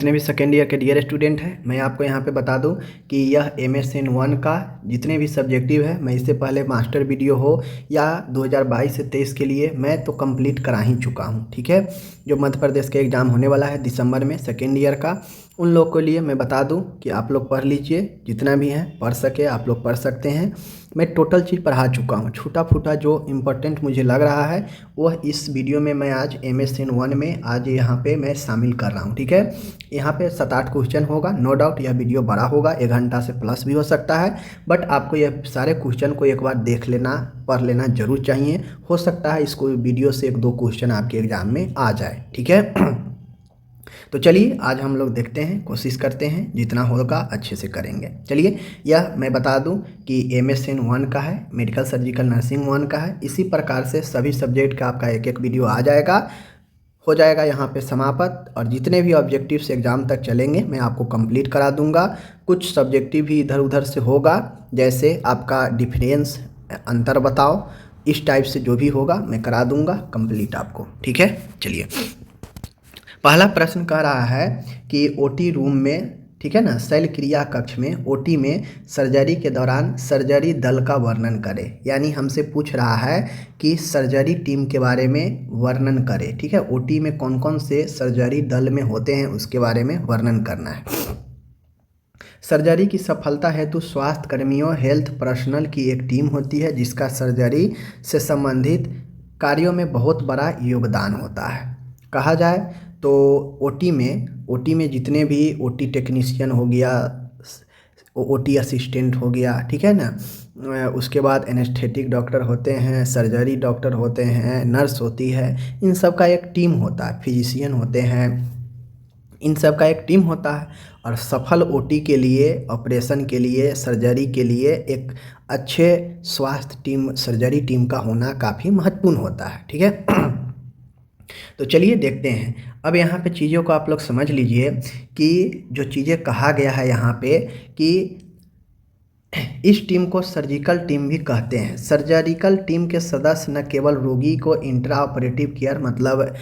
जितने भी second year के डियर स्टूडेंट हैं, मैं आपको यहाँ पे बता दूं कि यह MSN 1 का जितने भी सब्जेक्टिव है, मैं इससे पहले मास्टर वीडियो हो या 2022 से 23 के लिए मैं तो कंप्लीट करा ही चुका हूँ। ठीक है, जो मध्य प्रदेश का एग्ज़ाम होने वाला है दिसंबर में सेकेंड ईयर का, उन लोग के लिए मैं बता दूं कि आप लोग पढ़ लीजिए, जितना भी है पढ़ सके आप लोग पढ़ सकते हैं। मैं टोटल चीज़ पढ़ा चुका हूँ, छूटा फूटा जो इम्पोर्टेंट मुझे लग रहा है वह इस वीडियो में मैं आज MSN 1 में आज यहाँ पे मैं शामिल कर रहा हूँ। ठीक है, यहाँ पे 7-8 क्वेश्चन होगा, नो डाउट यह वीडियो बड़ा होगा, 1 घंटा से प्लस भी हो सकता है, बट आपको यह सारे क्वेश्चन को एक बार देख लेना, पढ़ लेना जरूर चाहिए। हो सकता है इसको वीडियो से 1-2 क्वेश्चन आपके एग्जाम में आ जाए। ठीक है तो चलिए आज हम लोग देखते हैं, कोशिश करते हैं जितना होगा अच्छे से करेंगे। चलिए, यह मैं बता दूं कि MSN 1 का है, मेडिकल सर्जिकल नर्सिंग 1 का है। इसी प्रकार से सभी सब्जेक्ट का आपका एक एक वीडियो आ जाएगा, हो जाएगा यहाँ पे समाप्त, और जितने भी ऑब्जेक्टिव्स एग्ज़ाम तक चलेंगे मैं आपको कंप्लीट करा दूंगा। कुछ सब्जेक्टिव भी इधर उधर से होगा, जैसे आपका डिफरेंस, अंतर बताओ, इस टाइप से जो भी होगा मैं करा दूंगा कंप्लीट आपको। ठीक है, चलिए पहला प्रश्न कह रहा है कि OT रूम में, ठीक है ना, शल्य क्रिया कक्ष में OT में सर्जरी के दौरान सर्जरी दल का वर्णन करें। यानी हमसे पूछ रहा है कि सर्जरी टीम के बारे में वर्णन करें। ठीक है, OT में कौन कौन से सर्जरी दल में होते हैं उसके बारे में वर्णन करना है। सर्जरी की सफलता हेतु स्वास्थ्य कर्मियों, हेल्थ पर्सनल की एक टीम होती है जिसका सर्जरी से संबंधित कार्यों में बहुत बड़ा योगदान होता है। कहा जाए तो OT में जितने भी OT टेक्नीशियन हो गया, OT असिस्टेंट हो गया, ठीक है ना, उसके बाद एनेस्थेटिक डॉक्टर होते हैं, सर्जरी डॉक्टर होते हैं, नर्स होती है, इन सब का एक टीम होता है, फिजिशियन होते हैं, इन सब का एक टीम होता है। और सफल OT के लिए, ऑपरेशन के लिए, सर्जरी के लिए एक अच्छे स्वास्थ्य टीम, सर्जरी टीम का होना काफ़ी महत्वपूर्ण होता है। ठीक है तो चलिए देखते हैं। अब यहाँ पे चीज़ों को आप लोग समझ लीजिए कि जो चीज़ें कहा गया है यहाँ पे कि इस टीम को सर्जिकल टीम भी कहते हैं। सर्जिकल टीम के सदस्य न केवल रोगी को इंट्रा ऑपरेटिव केयर मतलब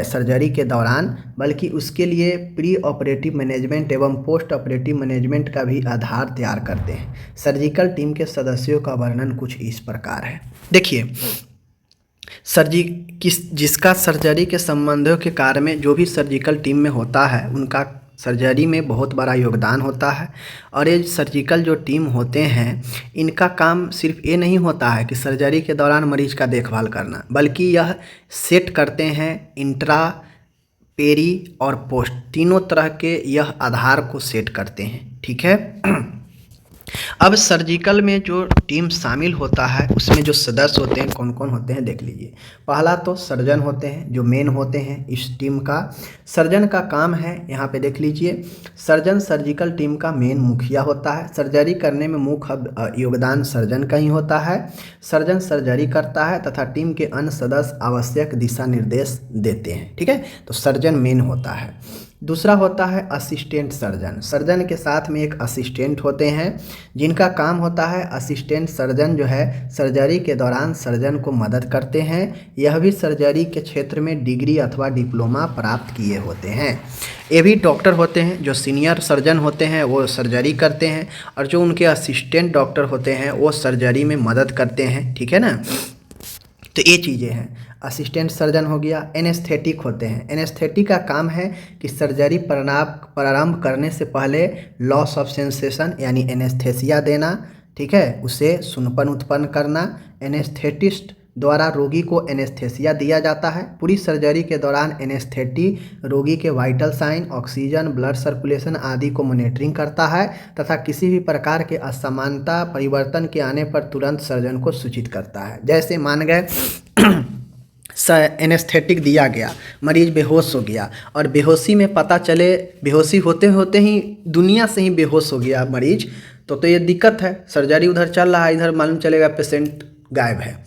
सर्जरी के दौरान, बल्कि उसके लिए प्री ऑपरेटिव मैनेजमेंट एवं पोस्ट ऑपरेटिव मैनेजमेंट का भी आधार तैयार करते हैं। सर्जिकल टीम के सदस्यों का वर्णन कुछ इस प्रकार है। देखिए, जिसका सर्जरी के संबंधों के कार्य में जो भी सर्जिकल टीम में होता है उनका सर्जरी में बहुत बड़ा योगदान होता है। और ये सर्जिकल जो टीम होते हैं इनका काम सिर्फ ये नहीं होता है कि सर्जरी के दौरान मरीज का देखभाल करना, बल्कि यह सेट करते हैं इंट्रा, पेरी और पोस्ट, तीनों तरह के यह आधार को सेट करते हैं। ठीक है अब सर्जिकल में जो टीम शामिल होता है उसमें जो सदस्य होते हैं कौन कौन होते हैं देख लीजिए। पहला तो सर्जन होते हैं जो मेन होते हैं इस टीम का। सर्जन का काम है, यहाँ पे देख लीजिए, सर्जन सर्जिकल टीम का मेन मुखिया होता है। सर्जरी करने में मुख्य योगदान सर्जन का ही होता है। सर्जन सर्जरी करता है तथा टीम के अन्य सदस्य आवश्यक दिशा निर्देश देते हैं। ठीक है, तो सर्जन मेन होता है। दूसरा होता है असिस्टेंट सर्जन। सर्जन के साथ में एक असिस्टेंट होते हैं जिनका काम होता है, असिस्टेंट सर्जन जो है सर्जरी के दौरान सर्जन को मदद करते हैं। यह भी सर्जरी के क्षेत्र में डिग्री अथवा डिप्लोमा प्राप्त किए होते हैं। ये भी डॉक्टर होते हैं, जो सीनियर सर्जन होते हैं वो सर्जरी करते हैं, और जो उनके असिस्टेंट डॉक्टर होते हैं वो सर्जरी में मदद करते हैं। ठीक है ना, तो ये चीज़ें हैं। असिस्टेंट सर्जन हो गया। एनेस्थेटिक होते हैं। एनेस्थेटिक का काम है कि सर्जरी प्रारंभ करने से पहले लॉस ऑफ सेंसेशन यानी एनेस्थेसिया देना, ठीक है, उसे सुनपन उत्पन्न करना। एनेस्थेटिस्ट द्वारा रोगी को एनेस्थेसिया दिया जाता है। पूरी सर्जरी के दौरान एनेस्थेटी रोगी के vital sign, oxygen, blood circulation आदि को मॉनिटरिंग करता है तथा किसी भी प्रकार के असमानता परिवर्तन के आने पर तुरंत सर्जन को सूचित करता है। जैसे मान गए एनेस्थेटिक दिया गया, मरीज बेहोश हो गया, और बेहोशी में पता चले, बेहोशी होते होते ही दुनिया से ही बेहोश हो गया मरीज, तो ये दिक्कत है। सर्जरी उधर चल रहा है, इधर मालूम चलेगा पेशेंट गायब है,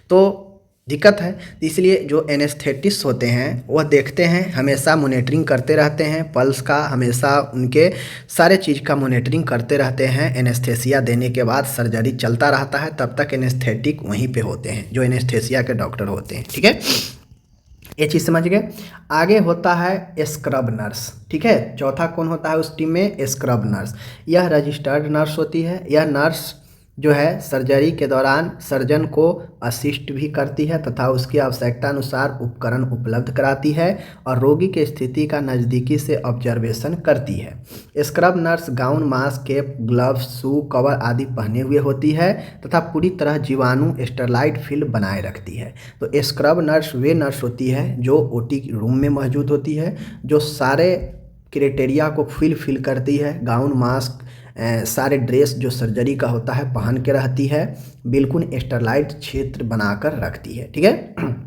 तो दिक्कत है। इसलिए जो एनेस्थेटिस्ट होते हैं वह देखते हैं, हमेशा मॉनिटरिंग करते रहते हैं, पल्स का हमेशा उनके सारे चीज़ का मॉनिटरिंग करते रहते हैं। एनेस्थेसिया देने के बाद सर्जरी चलता रहता है, तब तक एनेस्थेटिक वहीं पे होते हैं जो एनेस्थेसिया के डॉक्टर होते हैं। ठीक है, ये चीज़ समझ गए। आगे होता है स्क्रब नर्स, ठीक है। चौथा कौन होता है उस टीम में? Scrub nurse. यह रजिस्टर्ड नर्स होती है। यह नर्स जो है सर्जरी के दौरान सर्जन को असिस्ट भी करती है तथा उसकी आवश्यकता अनुसार उपकरण उपलब्ध कराती है और रोगी की स्थिति का नज़दीकी से ऑब्जर्वेशन करती है। Scrub nurse gown, mask, cap, gloves, shoe cover आदि पहने हुए होती है तथा पूरी तरह जीवाणु स्टरलाइट फील्ड बनाए रखती है। तो स्क्रब नर्स वे नर्स होती है जो ओटी रूम में मौजूद होती है, जो सारे क्राइटेरिया को फिल करती है। गाउन, मास्क, सारे ड्रेस जो सर्जरी का होता है पहन के रहती है, बिल्कुल स्टरलाइट क्षेत्र बनाकर रखती है, ठीक है।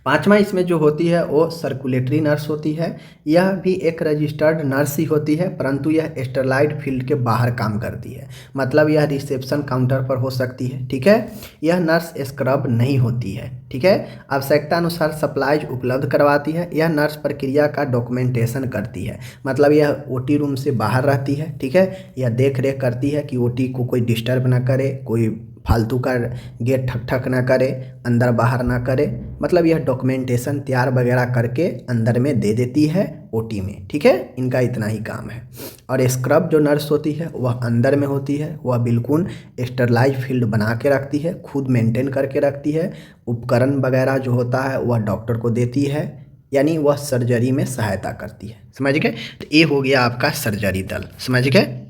पांचवा इसमें जो होती है वो सर्कुलेटरी नर्स होती है। यह भी एक रजिस्टर्ड नर्स ही होती है, परंतु यह स्टरलाइट फील्ड के बाहर काम करती है, मतलब यह रिसेप्शन काउंटर पर हो सकती है, ठीक है। यह नर्स स्क्रब नहीं होती है, ठीक है। आवश्यकता अनुसार सप्लाईज उपलब्ध करवाती है। यह नर्स प्रक्रिया का डॉक्यूमेंटेशन करती है, मतलब यह ओटी रूम से बाहर रहती है, ठीक है। यह देख रेख करती है कि ओटी को कोई डिस्टर्ब ना करे, कोई फालतू का गेट ठक ठक ना करे, अंदर बाहर ना करे, मतलब यह डॉक्यूमेंटेशन तैयार वगैरह करके अंदर में दे देती है ओटी में, ठीक है। इनका इतना ही काम है। और स्क्रब जो नर्स होती है वह अंदर में होती है, वह बिल्कुल स्टरलाइज फील्ड बना के रखती है, खुद मेंटेन करके रखती है। उपकरण वगैरह जो होता है वह डॉक्टर को देती है, यानी वह सर्जरी में सहायता करती है, समझ गए। तो ये हो गया आपका सर्जरी दल, समझ गए।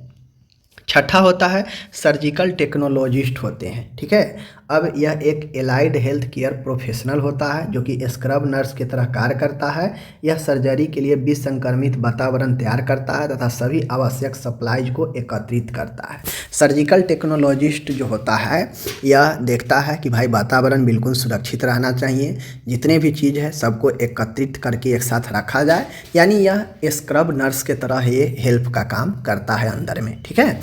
छठा होता है सर्जिकल टेक्नोलॉजिस्ट होते हैं, ठीक है। अब यह एक एलाइड हेल्थ केयर प्रोफेशनल होता है जो कि स्क्रब नर्स की तरह कार्य करता है। यह सर्जरी के लिए विसंक्रमित वातावरण तैयार करता है तथा सभी आवश्यक सप्लाईज को एकत्रित करता है। सर्जिकल टेक्नोलॉजिस्ट जो होता है यह देखता है कि भाई वातावरण बिल्कुल सुरक्षित रहना चाहिए, जितने भी चीज़ है सबको एकत्रित करके एक साथ रखा जाए, यानी यह स्क्रब नर्स के तरह ये हेल्प का काम करता है अंदर में, ठीक है।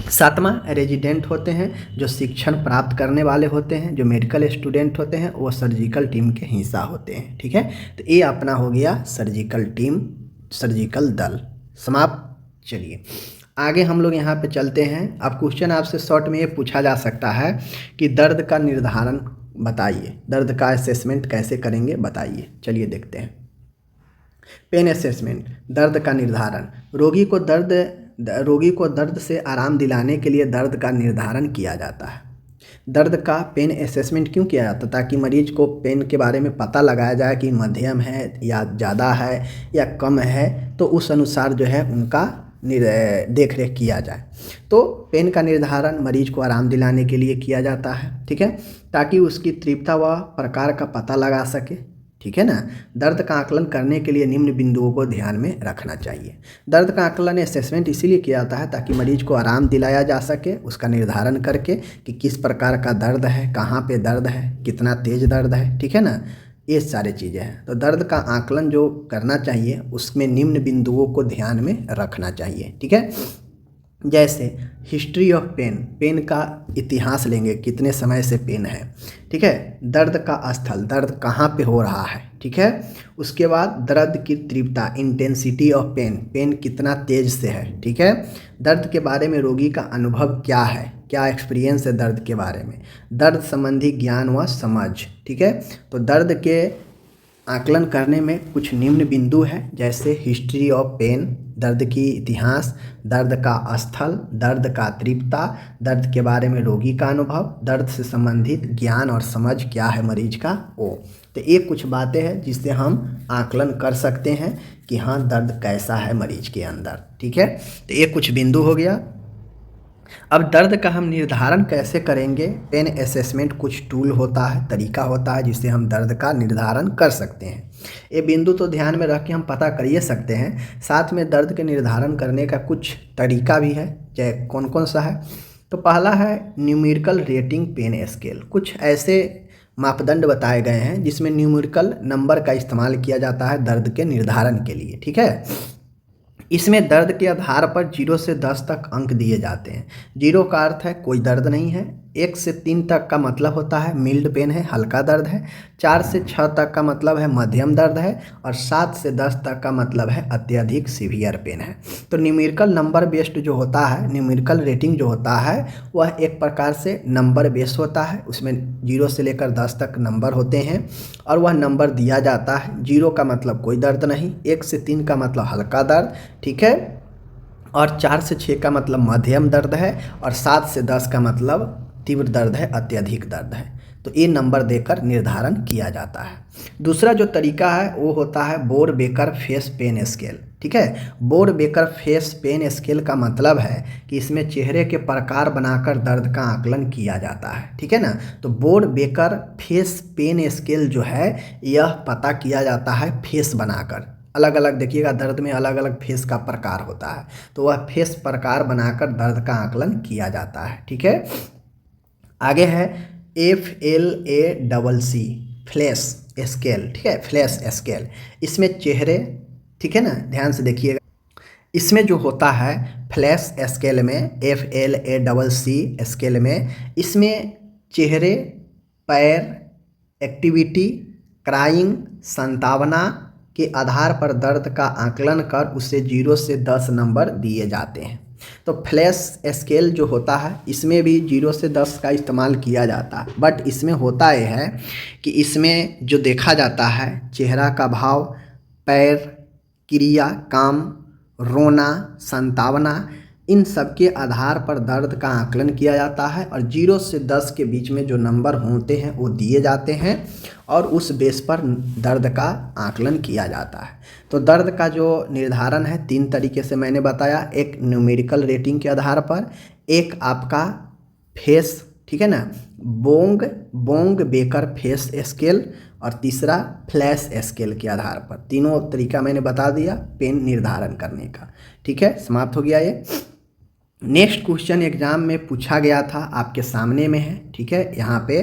सातवां रेजिडेंट होते हैं जो शिक्षण प्राप्त करने वाले होते हैं, जो मेडिकल स्टूडेंट होते हैं, वो सर्जिकल टीम के हिस्सा होते हैं, ठीक है। तो ये अपना हो गया सर्जिकल टीम, सर्जिकल दल समाप्त। चलिए आगे हम लोग यहाँ पे चलते हैं। अब क्वेश्चन आपसे शॉर्ट में ये पूछा जा सकता है कि दर्द का निर्धारण बताइए, दर्द का असेसमेंट कैसे करेंगे बताइए। चलिए देखते हैं। पेन असेसमेंट, दर्द का निर्धारण। रोगी को दर्द से आराम दिलाने के लिए दर्द का निर्धारण किया जाता है। दर्द का पेन असेसमेंट क्यों किया जाता है? ताकि मरीज को पेन के बारे में पता लगाया जाए कि मध्यम है या ज़्यादा है या कम है, तो उस अनुसार जो है उनका देख रेख किया जाए। तो पेन का निर्धारण मरीज को आराम दिलाने के लिए किया जाता है, ठीक है, ताकि उसकी तीव्रता व प्रकार का पता लगा सके, ठीक है ना। दर्द का आकलन करने के लिए निम्न बिंदुओं को ध्यान में रखना चाहिए। दर्द का आकलन असेसमेंट इसीलिए किया जाता है ताकि मरीज को आराम दिलाया जा सके, उसका निर्धारण करके कि किस प्रकार का दर्द है, कहाँ पे दर्द है, कितना तेज दर्द है, ठीक है ना, ये सारी चीज़ें हैं। तो दर्द का आकलन जो करना चाहिए उसमें निम्न बिंदुओं को ध्यान में रखना चाहिए, ठीक है। जैसे हिस्ट्री ऑफ पेन, पेन का इतिहास लेंगे, कितने समय से पेन है, ठीक है। दर्द का स्थल, दर्द कहाँ पे हो रहा है, ठीक है। उसके बाद दर्द की तीव्रता, इंटेंसिटी ऑफ पेन, पेन कितना तेज से है, ठीक है। दर्द के बारे में रोगी का अनुभव क्या है, क्या एक्सपीरियंस है दर्द के बारे में, दर्द संबंधी ज्ञान व समझ, ठीक है। तो दर्द के आकलन करने में कुछ निम्न बिंदु है, जैसे हिस्ट्री ऑफ पेन, दर्द की इतिहास, दर्द का स्थल, दर्द का तीव्रता, दर्द के बारे में रोगी का अनुभव, दर्द से संबंधित ज्ञान और समझ क्या है मरीज का वो। तो ये कुछ बातें हैं जिससे हम आकलन कर सकते हैं कि हाँ दर्द कैसा है मरीज के अंदर, ठीक है। तो ये कुछ बिंदु हो गया। अब दर्द का हम निर्धारण कैसे करेंगे? पेन असेसमेंट कुछ टूल होता है, तरीका होता है जिससे हम दर्द का निर्धारण कर सकते हैं। ये बिंदु तो ध्यान में रख के हम पता कर ही सकते हैं, साथ में दर्द के निर्धारण करने का कुछ तरीका भी है। चाहे कौन कौन सा है? तो पहला है न्यूमेरिकल रेटिंग पेन स्केल। कुछ ऐसे मापदंड बताए गए हैं जिसमें न्यूमेरिकल नंबर का इस्तेमाल किया जाता है दर्द के निर्धारण के लिए, ठीक है। इसमें दर्द के आधार पर 0 से 10 तक अंक दिए जाते हैं। 0 का अर्थ है कोई दर्द नहीं है, 1 से 3 तक का मतलब होता है मिल्ड पेन है, हल्का दर्द है। 4 से 6 तक का मतलब है मध्यम दर्द है। और 7 से 10 तक का मतलब है अत्यधिक सीवियर पेन है। तो न्यूमेरिकल नंबर बेस्ड जो होता है, न्यूमेरिकल रेटिंग जो होता है वह एक प्रकार से नंबर बेस होता है। उसमें 0 से लेकर 10 तक नंबर होते हैं और वह नंबर दिया जाता है। 0 का मतलब कोई दर्द नहीं, 1 से 3 का मतलब हल्का दर्द, ठीक है, और 4 से 6 का मतलब मध्यम दर्द है और 7 से 10 का मतलब तीव्र दर्द है, अत्यधिक दर्द है। तो ये नंबर देकर निर्धारण किया जाता है। दूसरा जो तरीका है वो होता है बोर बेकर फेस पेन स्केल, ठीक है। बोर बेकर फेस पेन स्केल का मतलब है कि इसमें चेहरे के प्रकार बनाकर दर्द का आकलन किया जाता है, ठीक है ना। तो बोर बेकर फेस पेन स्केल जो है यह पता किया जाता है फेस बनाकर। अलग अलग देखिएगा, दर्द में अलग अलग फेस का प्रकार होता है, तो वह फेस प्रकार बनाकर दर्द का आकलन किया जाता है, ठीक है। आगे है FLACC फ्लैश स्केल, ठीक है, फ्लैश स्केल। इसमें चेहरे, ठीक है ना, ध्यान से देखिएगा। इसमें जो होता है फ्लैश स्केल में, FLACC स्केल में, इसमें चेहरे, पैर, एक्टिविटी, क्राइंग, संतावना के आधार पर दर्द का आकलन कर उसे 0 से 10 नंबर दिए जाते हैं। तो फ्लैश स्केल जो होता है इसमें भी 0 से 10 का इस्तेमाल किया जाता है, बट इसमें होता यह है कि इसमें जो देखा जाता है चेहरा का भाव, पैर, क्रिया, काम, रोना, संतावना, इन सब के आधार पर दर्द का आकलन किया जाता है और 0 से 10 के बीच में जो नंबर होते हैं वो दिए जाते हैं और उस बेस पर दर्द का आकलन किया जाता है। तो दर्द का जो निर्धारण है 3 तरीके से मैंने बताया, एक न्यूमेरिकल रेटिंग के आधार पर, एक आपका फेस, ठीक है ना, बोंग बेकर फेस स्केल, और तीसरा फ्लैश स्केल के आधार पर। तीनों तरीका मैंने बता दिया पेन निर्धारण करने का, ठीक है, समाप्त हो गया ये। नेक्स्ट क्वेश्चन एग्जाम में पूछा गया था, आपके सामने में है, ठीक है। यहाँ पे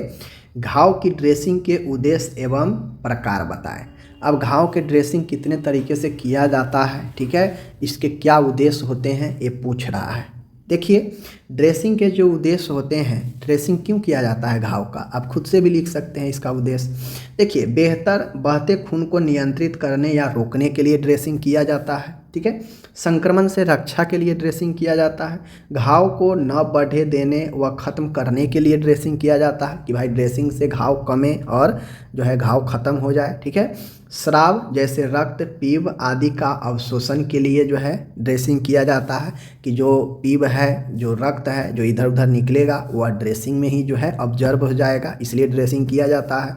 घाव की ड्रेसिंग के उद्देश्य एवं प्रकार बताएं। अब घाव के ड्रेसिंग कितने तरीके से किया जाता है, ठीक है, इसके क्या उद्देश्य होते हैं ये पूछ रहा है। देखिए ड्रेसिंग के जो उद्देश्य होते हैं, ड्रेसिंग क्यों किया जाता है घाव का, आप खुद से भी लिख सकते हैं इसका उद्देश्य। देखिए बेहतर बहते खून को नियंत्रित करने या रोकने के लिए ड्रेसिंग किया जाता है, ठीक है। संक्रमण से रक्षा के लिए ड्रेसिंग किया जाता है। घाव को न बढ़े देने व ख़त्म करने के लिए ड्रेसिंग किया जाता है कि भाई ड्रेसिंग से घाव कमे और जो है घाव ख़त्म हो जाए, ठीक है। स्राव जैसे रक्त, पीव आदि का अवशोषण के लिए जो है ड्रेसिंग किया जाता है कि जो पीव है, जो रक्त है जो इधर उधर निकलेगा वह ड्रेसिंग में ही जो है ऑब्जर्व हो जाएगा, इसलिए ड्रेसिंग किया जाता है।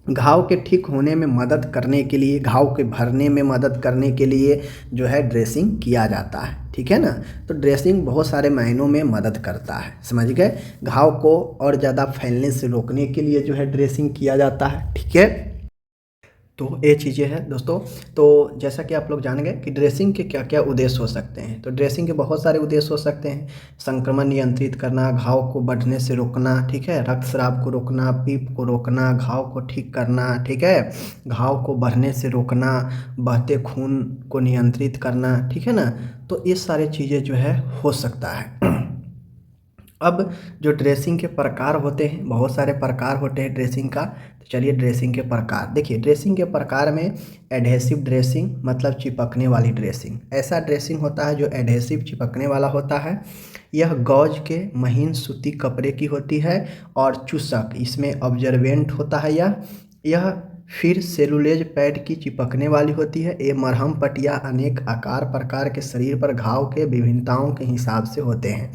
घाव के ठीक होने में मदद करने के लिए, घाव के भरने में मदद करने के लिए जो है ड्रेसिंग किया जाता है, ठीक है ना। तो ड्रेसिंग बहुत सारे मायनों में मदद करता है, समझ गए। घाव को और ज़्यादा फैलने से रोकने के लिए जो है ड्रेसिंग किया जाता है, ठीक है। तो ये चीज़ें हैं दोस्तों। तो जैसा कि आप लोग जान गए कि ड्रेसिंग के क्या क्या उद्देश्य हो सकते हैं, तो ड्रेसिंग के बहुत सारे उद्देश्य हो सकते हैं। संक्रमण नियंत्रित करना, घाव को बढ़ने से रोकना, ठीक है, रक्तस्राव को रोकना, पीप को रोकना, घाव को ठीक करना, ठीक है, घाव को बढ़ने से रोकना, बहते खून को नियंत्रित करना, ठीक है ना। तो ये सारी चीज़ें जो है हो सकता है। अब जो ड्रेसिंग के प्रकार होते हैं, बहुत सारे प्रकार होते हैं ड्रेसिंग का। तो चलिए ड्रेसिंग के प्रकार देखिए। ड्रेसिंग के प्रकार में एडहेसिव ड्रेसिंग मतलब चिपकने वाली ड्रेसिंग, ऐसा ड्रेसिंग होता है जो एडहेसिव चिपकने वाला होता है। यह गौज के महीन सूती कपड़े की होती है और चूसक इसमें ऑब्जर्वेंट होता है। यह फिर सेलुलोज पैड की चिपकने वाली होती है। ये मरहम पट्टियाँ अनेक आकार प्रकार के शरीर पर घाव के विभिन्नताओं के हिसाब से होते हैं।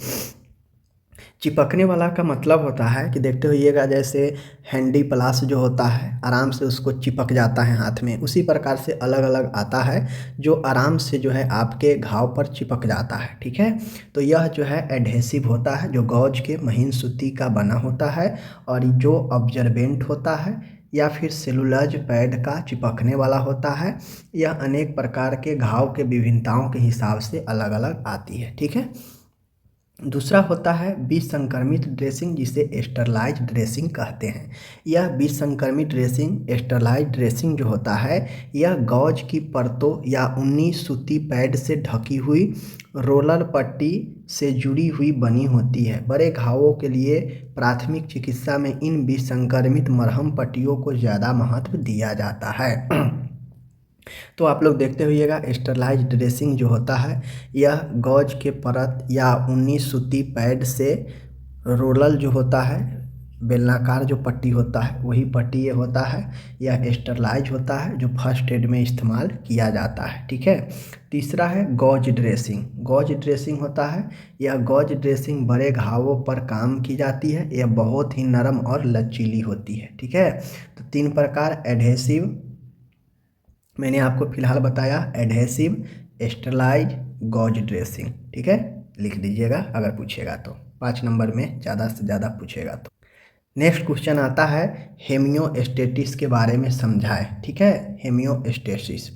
चिपकने वाला का मतलब होता है कि देखते होइएगा जैसे हैंडी प्लास जो होता है आराम से उसको चिपक जाता है हाथ में, उसी प्रकार से अलग अलग आता है जो आराम से जो है आपके घाव पर चिपक जाता है, ठीक है। तो यह जो है एडहेसिव होता है जो गौज के महीन सूती का बना होता है, और जो ऑब्जर्वेंट होता है या फिर सेलुलोज पैड का चिपकने वाला होता है। यह अनेक प्रकार के घाव के विभिन्नताओं के हिसाब से अलग अलग आती है, ठीक है। दूसरा होता है विसंक्रमित ड्रेसिंग, जिसे स्टरलाइज ड्रेसिंग कहते हैं। यह विसंक्रमित ड्रेसिंग, स्टरलाइज ड्रेसिंग जो होता है, यह गौज की परतों या ऊनी सूती पैड से ढकी हुई रोलर पट्टी से जुड़ी हुई बनी होती है। बड़े घावों के लिए प्राथमिक चिकित्सा में इन विसंक्रमित मरहम पट्टियों को ज़्यादा महत्व दिया जाता है। तो आप लोग देखते हुइएगा, स्टरलाइज ड्रेसिंग जो होता है, यह गौज के परत या ऊनी सूती पैड से रोलर जो होता है, बेलनाकार जो पट्टी होता है वही पट्टी ये होता है। यह स्टरलाइज होता है जो फर्स्ट एड में इस्तेमाल किया जाता है। ठीक है। तीसरा है गॉज ड्रेसिंग। गॉज ड्रेसिंग होता है, यह गॉज ड्रेसिंग बड़े घावों पर काम की जाती है। यह बहुत ही नरम और लचीली होती है। ठीक है। तो 3 प्रकार एडहेसिव मैंने आपको फिलहाल बताया, एडहेसिव, स्टरलाइज, गॉज ड्रेसिंग। ठीक है, लिख दीजिएगा अगर पूछेगा तो, 5 नंबर में ज़्यादा से ज़्यादा पूछेगा तो। नेक्स्ट क्वेश्चन आता है हेमियोस्टेसिस के बारे में समझाएं। ठीक है, हेमियोस्टेसिस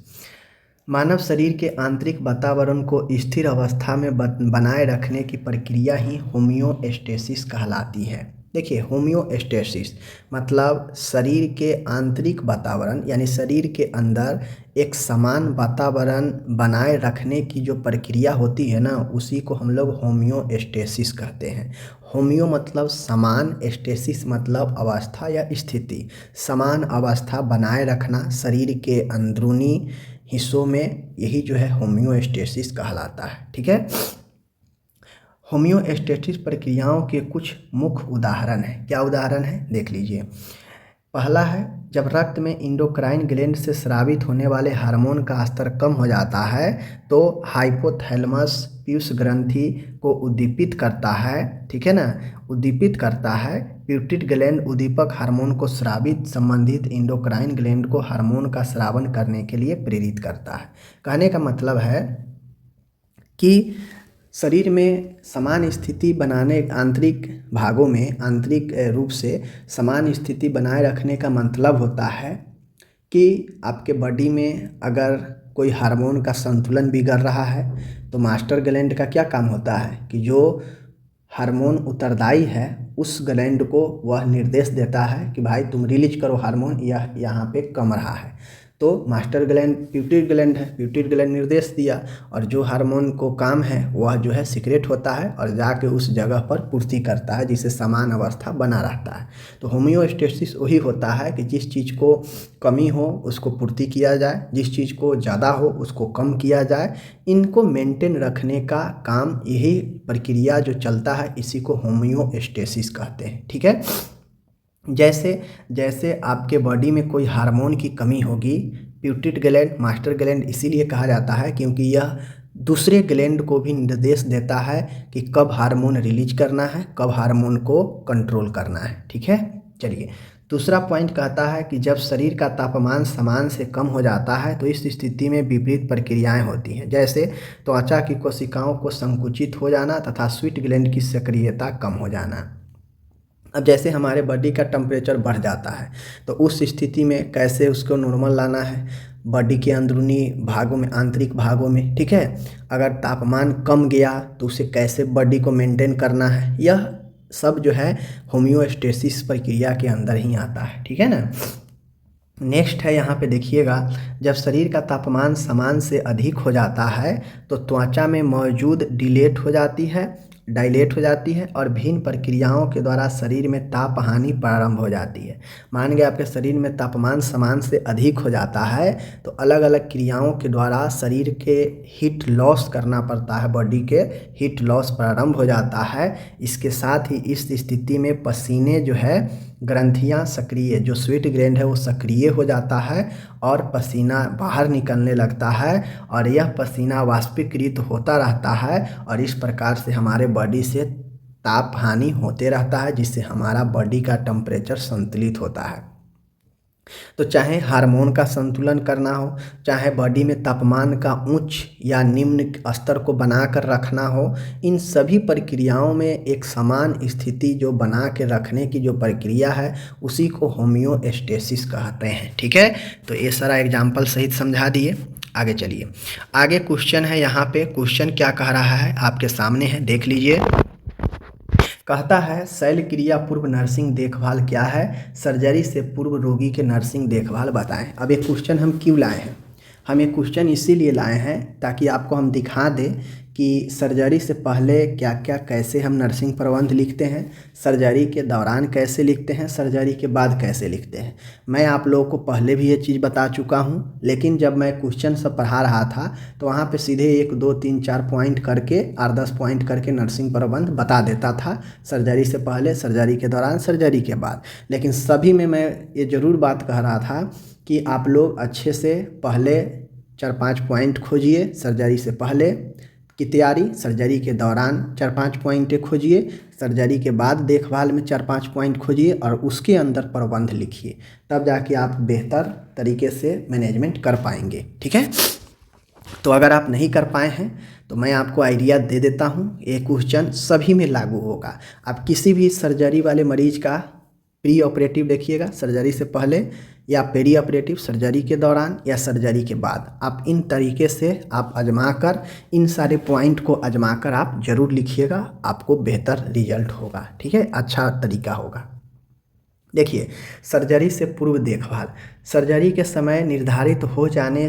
मानव शरीर के आंतरिक वातावरण को स्थिर अवस्था में बनाए रखने की प्रक्रिया ही होमियोस्टेसिस कहलाती है। देखिए, होमियोस्टेसिस मतलब शरीर के आंतरिक वातावरण यानी शरीर के अंदर एक समान वातावरण बनाए रखने की जो प्रक्रिया होती है ना, उसी को हम लोग होमियोस्टेसिस कहते हैं। होमियो मतलब समान, स्टेसिस मतलब अवस्था या स्थिति। समान अवस्था बनाए रखना शरीर के अंदरूनी हिस्सों में, यही जो है होमियोस्टेसिस कहलाता है। ठीक है। होमियोस्टेसिस प्रक्रियाओं के कुछ मुख्य उदाहरण हैं। क्या उदाहरण है, देख लीजिए। पहला है, जब रक्त में इंडोक्राइन ग्लैंड से स्रावित होने वाले हार्मोन का स्तर कम हो जाता है तो हाइपोथैलेमस पीयूष ग्रंथि को उद्दीपित करता है। ठीक है ना, उद्दीपित करता है। प्यूबिक ग्लैंड उद्दीपक हार्मोन को स्रावित संबंधित इंडोक्राइन ग्लैंड को हार्मोन का स्रावन करने के लिए प्रेरित करता है। कहने का मतलब है कि शरीर में समान स्थिति बनाने, आंतरिक भागों में आंतरिक रूप से समान स्थिति बनाए रखने का मतलब होता है कि आपके बॉडी में अगर कोई हार्मोन का संतुलन बिगड़ रहा है तो मास्टर ग्लैंड का क्या काम होता है कि जो हार्मोन उत्तरदायी है उस ग्लैंड को वह निर्देश देता है कि भाई तुम रिलीज करो हार्मोन, यह यहाँ पे कम रहा है। तो मास्टर ग्लैंड प्यूबिक ग्लैंड है, प्यूबिक ग्लैंड निर्देश दिया और जो हार्मोन को काम है वह जो है सीक्रेट होता है और जाके उस जगह पर पूर्ति करता है, जिससे समान अवस्था बना रहता है। तो होमियोस्टेसिस वही होता है कि जिस चीज़ को कमी हो उसको पूर्ति किया जाए, जिस चीज़ को ज़्यादा हो उसको कम किया जाए। इनको मेंटेन रखने का काम, यही प्रक्रिया जो चलता है इसी को होमियोस्टेसिस कहते हैं। ठीक है। जैसे जैसे आपके बॉडी में कोई हार्मोन की कमी होगी, प्यूबिक ग्लैंड मास्टर ग्लैंड इसीलिए कहा जाता है क्योंकि यह दूसरे ग्लैंड को भी निर्देश देता है कि कब हार्मोन रिलीज करना है, कब हार्मोन को कंट्रोल करना है। ठीक है। चलिए, दूसरा पॉइंट कहता है कि जब शरीर का तापमान समान से कम हो जाता है तो इस स्थिति में विपरीत प्रक्रियाएं होती हैं, जैसे त्वचा की कोशिकाओं को संकुचित हो जाना तथा स्वीट ग्लैंड की सक्रियता कम हो जाना। अब जैसे हमारे बॉडी का टेम्परेचर बढ़ जाता है तो उस स्थिति में कैसे उसको नॉर्मल लाना है बॉडी के अंदरूनी भागों में, आंतरिक भागों में। ठीक है। अगर तापमान कम गया तो उसे कैसे बॉडी को मेंटेन करना है, यह सब जो है होमियोस्टेसिस प्रक्रिया के अंदर ही आता है। ठीक है ना। नेक्स्ट है, यहाँ पे देखिएगा, जब शरीर का तापमान समान से अधिक हो जाता है तो त्वचा में मौजूद डायलेट हो जाती है और भिन्न प्रक्रियाओं के द्वारा शरीर में ताप हानि प्रारंभ हो जाती है। मान गया आपके शरीर में तापमान समान से अधिक हो जाता है तो अलग अलग क्रियाओं के द्वारा शरीर के हीट लॉस करना पड़ता है, बॉडी के हीट लॉस प्रारंभ हो जाता है। इसके साथ ही इस स्थिति में पसीने जो है, ग्रंथियां सक्रिय, जो स्वीट ग्लैंड है वो सक्रिय हो जाता है और पसीना बाहर निकलने लगता है और यह पसीना वाष्पीकृत होता रहता है और इस प्रकार से हमारे बॉडी से ताप हानि होते रहता है, जिससे हमारा बॉडी का टेम्परेचर संतुलित होता है। तो चाहे हार्मोन का संतुलन करना हो, चाहे बॉडी में तापमान का उच्च या निम्न स्तर को बना कर रखना हो, इन सभी प्रक्रियाओं में एक समान स्थिति जो बना के रखने की जो प्रक्रिया है उसी को होमियोस्टेसिस कहते हैं। ठीक है। तो ये सारा एग्जाम्पल सहित समझा दिए। आगे चलिए, आगे क्वेश्चन है। यहाँ पे क्वेश्चन क्या कह रहा है आपके सामने है, देख लीजिए। कहता है शल्य क्रिया पूर्व नर्सिंग देखभाल क्या है, सर्जरी से पूर्व रोगी के नर्सिंग देखभाल बताएं। अब एक क्वेश्चन हम क्यों लाए हैं, हम एक क्वेश्चन इसीलिए लाए हैं ताकि आपको हम दिखा दें कि सर्जरी से पहले क्या क्या कैसे हम नर्सिंग प्रबंध लिखते हैं, सर्जरी के दौरान कैसे लिखते हैं, सर्जरी के बाद कैसे लिखते हैं। मैं आप लोगों को पहले भी ये चीज़ बता चुका हूँ, लेकिन जब मैं क्वेश्चन सब पढ़ा रहा था तो वहाँ पे सीधे 1 2 3 4 पॉइंट करके 8-10 पॉइंट करके नर्सिंग प्रबंध बता देता था, सर्जरी से पहले, सर्जरी के दौरान, सर्जरी के बाद। लेकिन सभी में मैं ये ज़रूर बात कह रहा था कि आप लोग अच्छे से पहले 4-5 पॉइंट खोजिए सर्जरी से पहले की तैयारी, सर्जरी के दौरान 4-5 पॉइंट खोजिए, सर्जरी के बाद देखभाल में 4-5 पॉइंट खोजिए और उसके अंदर प्रबंध लिखिए, तब जाके आप बेहतर तरीके से मैनेजमेंट कर पाएंगे। ठीक है, तो अगर आप नहीं कर पाए हैं तो मैं आपको आइडिया दे देता हूँ, ये क्वेश्चन सभी में लागू होगा। आप किसी भी सर्जरी वाले मरीज का प्री ऑपरेटिव देखिएगा सर्जरी से पहले, या पेरी ऑपरेटिव सर्जरी के दौरान, या सर्जरी के बाद, आप इन तरीके से आप आजमा कर, इन सारे पॉइंट को आजमा कर आप ज़रूर लिखिएगा, आपको बेहतर रिजल्ट होगा। ठीक है, अच्छा तरीका होगा। देखिए, सर्जरी से पूर्व देखभाल, सर्जरी के समय निर्धारित हो जाने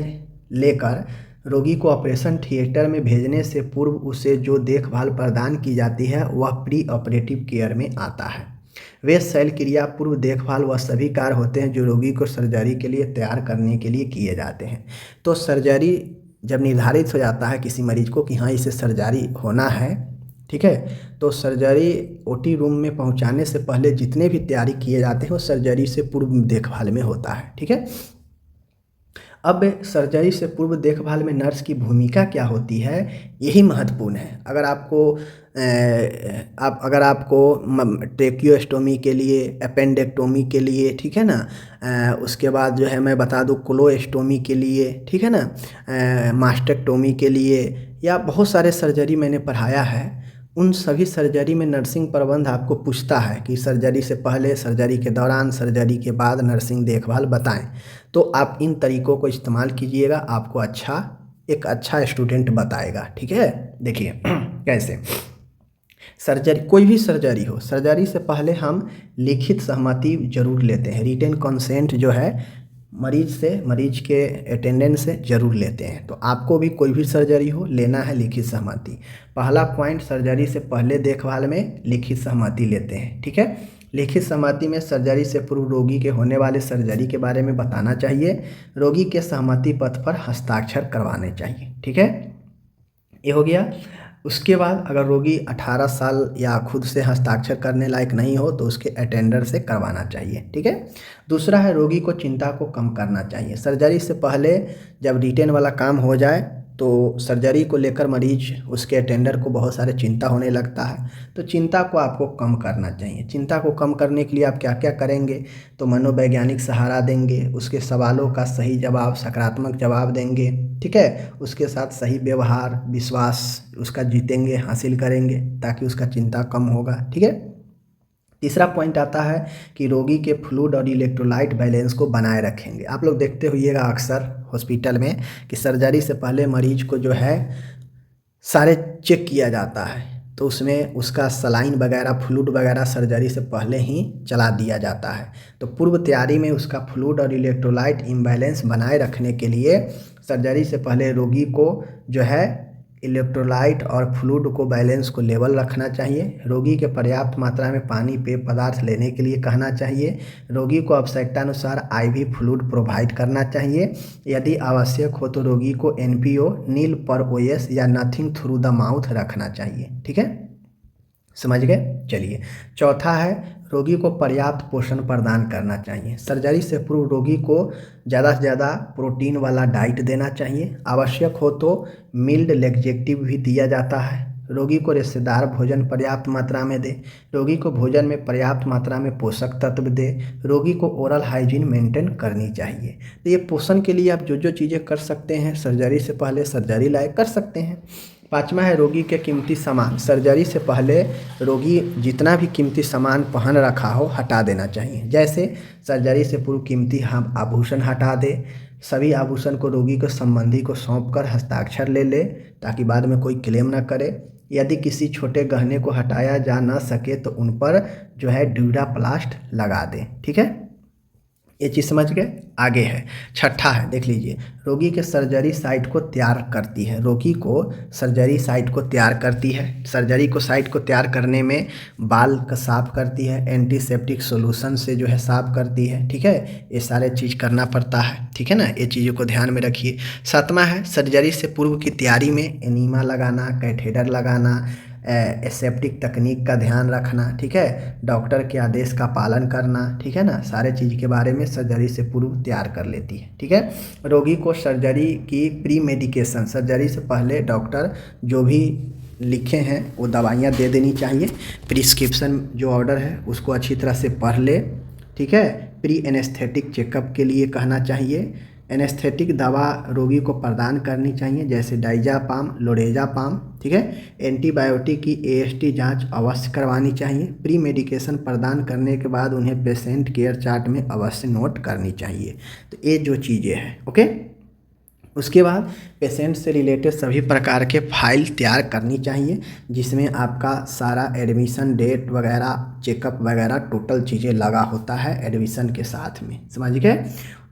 लेकर रोगी को ऑपरेशन थिएटर में भेजने से पूर्व उसे जो देखभाल प्रदान की जाती है वह प्री ऑपरेटिव केयर में आता है। वे शल्य क्रिया पूर्व देखभाल वह सभी कार्य होते हैं जो रोगी को सर्जरी के लिए तैयार करने के लिए किए जाते हैं। तो सर्जरी जब निर्धारित हो जाता है किसी मरीज को कि हाँ इसे सर्जरी होना है, ठीक है, तो सर्जरी ओटी रूम में पहुंचाने से पहले जितने भी तैयारी किए जाते हैं वो सर्जरी से पूर्व देखभाल में होता है। ठीक है, अब सर्जरी से पूर्व देखभाल में नर्स की भूमिका क्या होती है, यही महत्वपूर्ण है। अगर आपको ट्रेकियोस्टोमी के लिए, अपेंडेक्टोमी के लिए, ठीक है ना, उसके बाद जो है मैं बता दूं कोलोस्टोमी के लिए, ठीक है ना, मास्टेक्टोमी के लिए, या बहुत सारे सर्जरी मैंने पढ़ाया है, उन सभी सर्जरी में नर्सिंग प्रबंध आपको पूछता है कि सर्जरी से पहले, सर्जरी के दौरान, सर्जरी के बाद नर्सिंग देखभाल बताएं। तो आप इन तरीकों को इस्तेमाल कीजिएगा, आपको एक अच्छा स्टूडेंट बताएगा। ठीक है, देखिए कैसे सर्जरी, कोई भी सर्जरी हो, सर्जरी से पहले हम लिखित सहमति जरूर लेते हैं, रिटेन कंसेंट जो है मरीज के अटेंडेंस से ज़रूर लेते हैं। तो आपको भी कोई भी सर्जरी हो लेना है लिखित सहमति। पहला पॉइंट, सर्जरी से पहले देखभाल में लिखित सहमति लेते हैं। ठीक है, लिखित सहमति में सर्जरी से पूर्व रोगी के होने वाले सर्जरी के बारे में बताना चाहिए, रोगी के सहमति पत्र पर हस्ताक्षर करवाने चाहिए। ठीक है, ये हो गया। उसके बाद अगर रोगी 18 साल या खुद से हस्ताक्षर करने लायक नहीं हो तो उसके अटेंडर से करवाना चाहिए। ठीक है, दूसरा है रोगी को चिंता को कम करना चाहिए। सर्जरी से पहले जब रिटेन वाला काम हो जाए तो सर्जरी को लेकर मरीज, उसके अटेंडर को बहुत सारे चिंता होने लगता है, तो चिंता को आपको कम करना चाहिए। चिंता को कम करने के लिए आप क्या क्या करेंगे, तो मनोवैज्ञानिक सहारा देंगे, उसके सवालों का सही जवाब, सकारात्मक जवाब देंगे। ठीक है, उसके साथ सही व्यवहार, विश्वास उसका जीतेंगे, हासिल करेंगे, ताकि उसका चिंता कम होगा। ठीक है, तीसरा पॉइंट आता है कि रोगी के फ्लूइड और इलेक्ट्रोलाइट बैलेंस को बनाए रखेंगे। आप लोग देखते होइएगा अक्सर हॉस्पिटल में कि सर्जरी से पहले मरीज को जो है सारे चेक किया जाता है, तो उसमें उसका सलाइन वगैरह, फ्लूइड वगैरह सर्जरी से पहले ही चला दिया जाता है। तो पूर्व तैयारी में उसका फ्लूइड और इलेक्ट्रोलाइट इम्बैलेंस बनाए रखने के लिए सर्जरी से पहले रोगी को जो है इलेक्ट्रोलाइट और फ्लूइड को बैलेंस को लेवल रखना चाहिए। रोगी के पर्याप्त मात्रा में पानी, पेय पदार्थ लेने के लिए कहना चाहिए। रोगी को आवश्यकतानुसार आईवी फ्लूइड प्रोवाइड करना चाहिए। यदि आवश्यक हो तो रोगी को एनपीओ, नील पर ओएस या नथिंग थ्रू द माउथ रखना चाहिए। ठीक है, समझ गए। चलिए, चौथा है रोगी को पर्याप्त पोषण प्रदान करना चाहिए। सर्जरी से पूर्व रोगी को ज़्यादा से ज़्यादा प्रोटीन वाला डाइट देना चाहिए। आवश्यक हो तो मिल्ड लेक्जेटिव भी दिया जाता है। रोगी को रेशेदार भोजन पर्याप्त मात्रा में दे। रोगी को भोजन में पर्याप्त मात्रा में पोषक तत्व दे। रोगी को ओरल हाइजीन मेंटेन करनी चाहिए। तो ये पोषण के लिए आप जो जो चीज़ें कर सकते हैं सर्जरी से पहले, सर्जरी लायक कर सकते हैं। पाँचवा है रोगी के कीमती सामान। सर्जरी से पहले रोगी जितना भी कीमती सामान पहन रखा हो हटा देना चाहिए। जैसे सर्जरी से पूर्व कीमती आभूषण हटा दे। सभी आभूषण को रोगी को संबंधी को सौंप कर हस्ताक्षर ले ले, ताकि बाद में कोई क्लेम ना करे। यदि किसी छोटे गहने को हटाया जा न सके तो उन पर जो है ड्यूराप्लास्ट लगा दें। ठीक है, ये चीज़ समझ गए। आगे है छठा है, देख लीजिए, रोगी के सर्जरी साइट को तैयार करती है। रोगी को सर्जरी साइट को तैयार करती है। सर्जरी को साइट को तैयार करने में बाल का साफ़ करती है, एंटीसेप्टिक सॉल्यूशन से जो है साफ़ करती है। ठीक है, ये सारे चीज़ करना पड़ता है। ठीक है ना, ये चीज़ों को ध्यान में रखिए। सातवां है सर्जरी से पूर्व की तैयारी में एनीमा लगाना, कैथेटर लगाना, एसेप्टिक तकनीक का ध्यान रखना। ठीक है, डॉक्टर के आदेश का पालन करना। ठीक है ना, सारे चीज़ के बारे में सर्जरी से पूर्व तैयार कर लेती है। ठीक है, रोगी को सर्जरी की प्री मेडिकेशन, सर्जरी से पहले डॉक्टर जो भी लिखे हैं वो दवाइयाँ दे देनी चाहिए। प्रिस्क्रिप्शन जो ऑर्डर है उसको अच्छी तरह से पढ़ ले। ठीक है, प्री एनेस्थेटिक चेकअप के लिए कहना चाहिए। एनेस्थेटिक दवा रोगी को प्रदान करनी चाहिए, जैसे डाइजापाम, लोरेजापाम। ठीक है, एंटीबायोटिक की एएसटी जांच अवश्य करवानी चाहिए। प्री मेडिकेशन प्रदान करने के बाद उन्हें पेशेंट केयर चार्ट में अवश्य नोट करनी चाहिए। तो ये जो चीज़ें हैं, ओके। उसके बाद पेशेंट से रिलेटेड सभी प्रकार के फाइल तैयार करनी चाहिए, जिसमें आपका सारा एडमिशन डेट वगैरह, चेकअप वगैरह टोटल चीज़ें लगा होता है एडमिशन के साथ में, समझ गए।